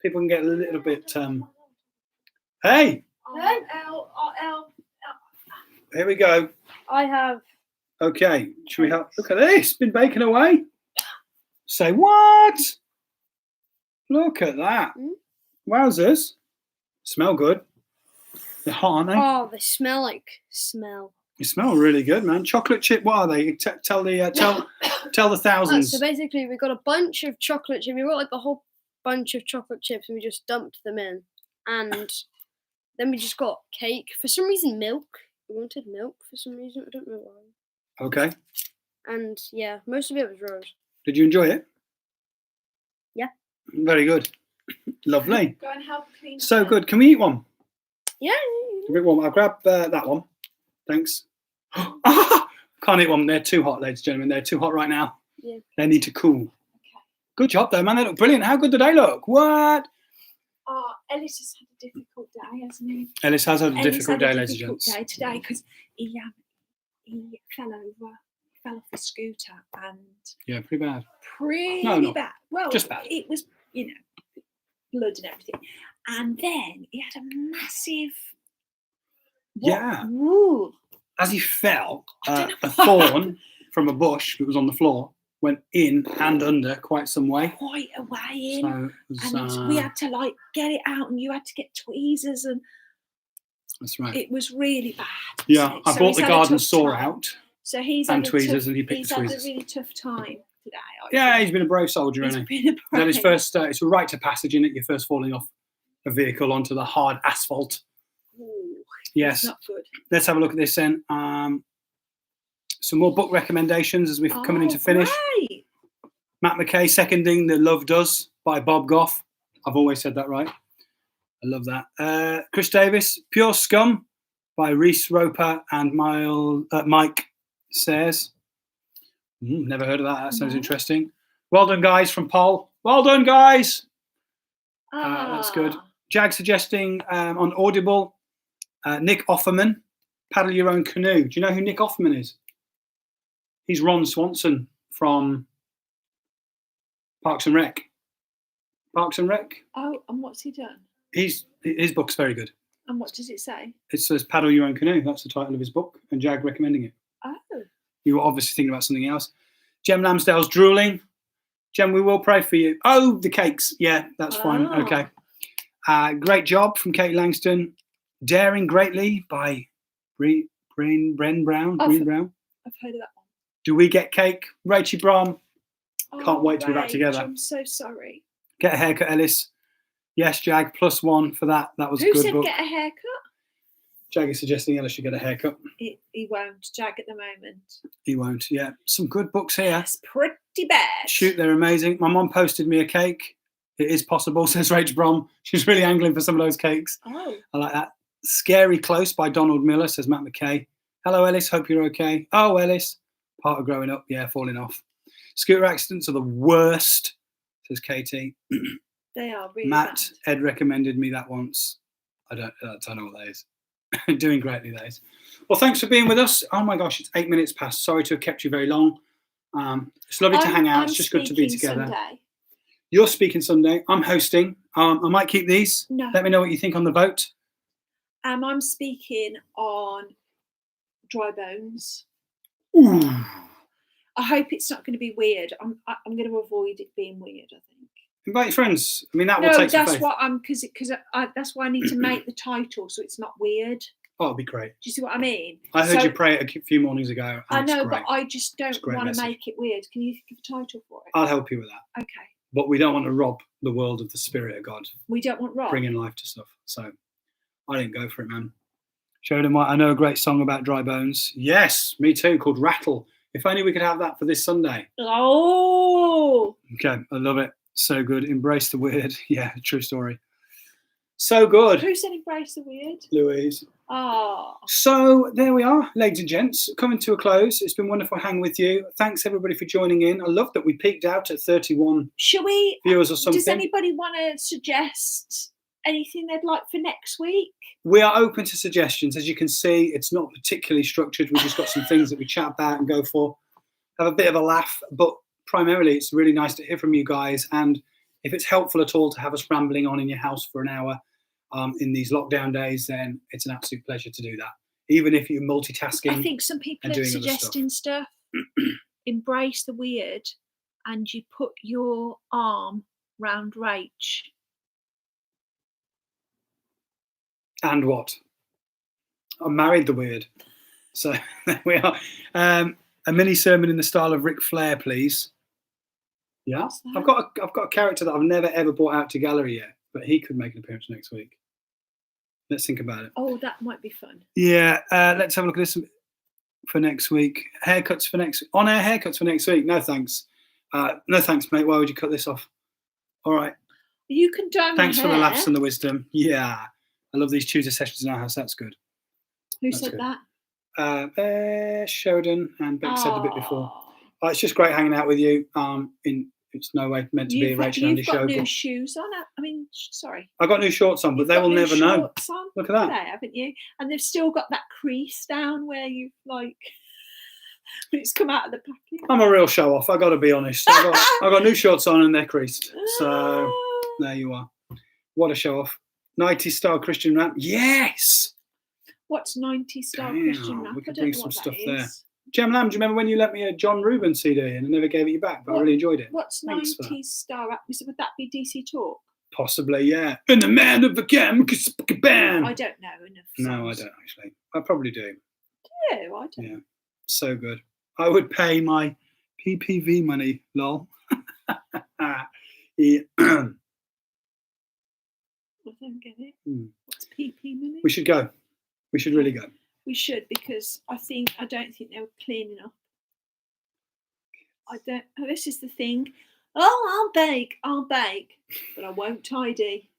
People can get a little bit... Hey! Here we go. I have. Okay, should we have? Look at this. Been baking away. Say what? Look at that. Wowzers. Smell good. They're hot, aren't they? Oh, they smell like smell. They smell really good, man. Chocolate chip. What are they? Tell the thousands. So basically, we got a bunch of chocolate chips. We got like a whole bunch of chocolate chips, and we just dumped them in. And then we just got cake. For some reason, milk. We wanted milk for some reason. I don't know why. Okay. And yeah, most of it was rose. Did you enjoy it? Yeah. Very good. Lovely. Go and help clean. So good. Can we eat one? Yeah. A bit warm. I'll grab that one. Thanks. Can't eat one. They're too hot, ladies and gentlemen. They're too hot right now. Yeah. They need to cool. Good job, though, man. They look brilliant. How good do they look? What? Oh, Ellis has had a difficult day, hasn't he? Ellis has had a difficult day, ladies and difficult gents. day today because he fell over, fell off the scooter, and Yeah, pretty bad. pretty bad. Well, just bad. It was, blood and everything, and then he had a massive. Yeah. Ooh. As he fell, I don't a know. thorn from a bush that was on the floor went in and under quite some way. Quite a way in. So it was, and we had to get it out, and you had to get tweezers, and that's right. it was really bad. Yeah, I So brought he's the had a garden tough saw time. out. So he's and had tweezers, a and he picked he's the had tweezers. a really tough time today. Yeah, he's been a brave soldier, He's hasn't he? been a Then his brave. first, it's a rite of passage, isn't it? You're first falling off a vehicle onto the hard asphalt. Ooh, Yes. it's not good. Let's have a look at this then. Some more book recommendations as we're coming into finish. Great. Matt McKay seconding The Love Does by Bob Goff. I've always said that right. I love that. Chris Davis, Pure Scum by Reese Roper and Mike Sayers. Never heard of that. That sounds No. interesting. Well done, guys, from Paul. Well done, guys. That's good. Jag suggesting on Audible, Nick Offerman, Paddle Your Own Canoe. Do you know who Nick Offerman is? He's Ron Swanson from Parks and Rec. Parks and Rec. Oh, and what's he done? His book's very good. And what does it say? It says Paddle Your Own Canoe. That's the title of his book, and Jag recommending it. Oh. You were obviously thinking about something else. Jem Lamsdale's drooling. Jem, we will pray for you. Oh, the cakes. Yeah, that's fine. Oh. Okay. Great job from Kate Langston. Daring Greatly by Breen Brown. Oh, Breen Brown. I've heard of that one. Do we get cake? Rachie Brom. Can't Oh, wait to be back Rach, together. I'm so sorry. Get a haircut, Ellis. Yes, Jag, +1 for that. That was a Who good said book. get a haircut? Jag is suggesting Ellis should get a haircut. He won't. Jag at the moment. He won't. Yeah, some good books here. That's pretty bad. Shoot, they're amazing. My mom posted me a cake. It is possible, says Rach Brom. She's really angling for some of those cakes. Oh. I like that. Scary Close by Donald Miller, says Matt McKay. Hello, Ellis. Hope you're okay. Oh, Ellis. Part of growing up. Yeah, falling off. Scooter accidents are the worst, says Katie. They are really Matt, bad. Ed recommended me that once. I don't know what that is. Doing greatly, that is. Well, thanks for being with us. Oh my gosh, it's 8 minutes past. Sorry to have kept you very long. It's lovely to hang out. It's just good to be speaking together. Sunday. You're speaking Sunday. I'm hosting. I might keep these. No. Let me know what you think on the vote. I'm speaking on Dry Bones. Ooh. I hope it's not going to be weird. I'm going to avoid it being weird, I think. Invite your friends. I mean, that will No, take some that's faith. what I'm because that's why I need to make the title so it's not weird. Do Oh, it'll be great. you see what I mean? I heard So- you pray it a few mornings ago. I And know, it's great. but I just don't It's a great want to message. make it weird. Can you give a title for it? I'll help you with that. Okay. But we don't want to rob the world of the spirit of God, We don't want Rob. bringing life to stuff. So I didn't go for it, man. Showed him what I know a great song about dry bones. Yes, me too, called Rattle. If only we could have that for this Sunday. Oh. Okay, I love it. So good. Embrace the weird. Yeah, true story. So good, Who said embrace the weird? Louise. Oh. So there we are, ladies and gents, coming to a close. It's been wonderful hanging with you. Thanks everybody for joining in. I love that we peaked out at 31 Shall we? viewers or something. Does anybody want to suggest anything they'd like for next week? We are open to suggestions. As you can see, it's not particularly structured. We've just got some things that we chat about and go for. Have a bit of a laugh, but primarily it's really nice to hear from you guys. And if it's helpful at all to have us rambling on in your house for an hour, in these lockdown days, then it's an absolute pleasure to do that. Even if you're multitasking. I think some people and are doing other suggesting stuff. Embrace the weird, and you put your arm round Rach. And what? I married the weird. So there we are. A mini sermon in the style of Ric Flair, please. Yeah, What's that? I've got a character that I've never ever brought out to gallery yet, but he could make an appearance next week. Let's think about it. Oh, that might be fun. Yeah, let's have a look at this for next week. Haircuts for next on-air haircuts for next week. No thanks. No thanks, mate. Why would you cut this off? All right. You can dye my Thanks for the hair. laughs and the wisdom. Yeah, I love these Tuesday sessions in our house. That's good. Who That's said good. that? Sheridan and Beck said a bit before. Oh. It's just great hanging out with you. It's no way meant to be a Rachel and Andy You've got show. new but shoes on. I mean, sorry. I got new shorts on, but You've they got will new never know. shorts on Look at that. today, haven't you? And they've still got that crease down where you've like when it's come out of the packet. I'm a real show off. I got to be honest. I got new shorts on and they're creased. So there you are. What a show off. 90s style Christian rap. Yes. What's 90 star Damn, Christian rap? we could I don't bring know some what stuff that there. is. Jem Lamb, do you remember when you lent me a John Reuben CD and I never gave it you back? But I really enjoyed it. What's Thanks for 90 star rap? Would that be DC Talk? Possibly, yeah. And the man of the cam, bam. I don't know enough. No, I songs. don't actually. I probably do. Yeah, I don't. Yeah, so good. I would pay my PPV money, lol. Yeah. I don't get it. What's PP money? We should go. We should really go. We should, because I don't think they were clean enough. This is the thing. Oh, I'll bake, but I won't tidy.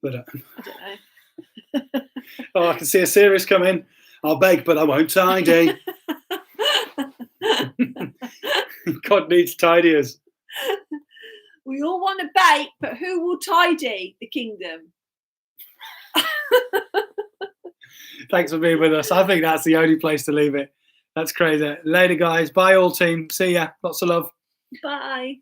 But I don't know. oh, I can see a series coming. I'll bake, but I won't tidy. God needs tidiers. We all want to bake, but who will tidy the kingdom? Thanks for being with us. I think that's the only place to leave it. That's crazy. Later, guys. Bye, all team. See ya. Lots of love. Bye.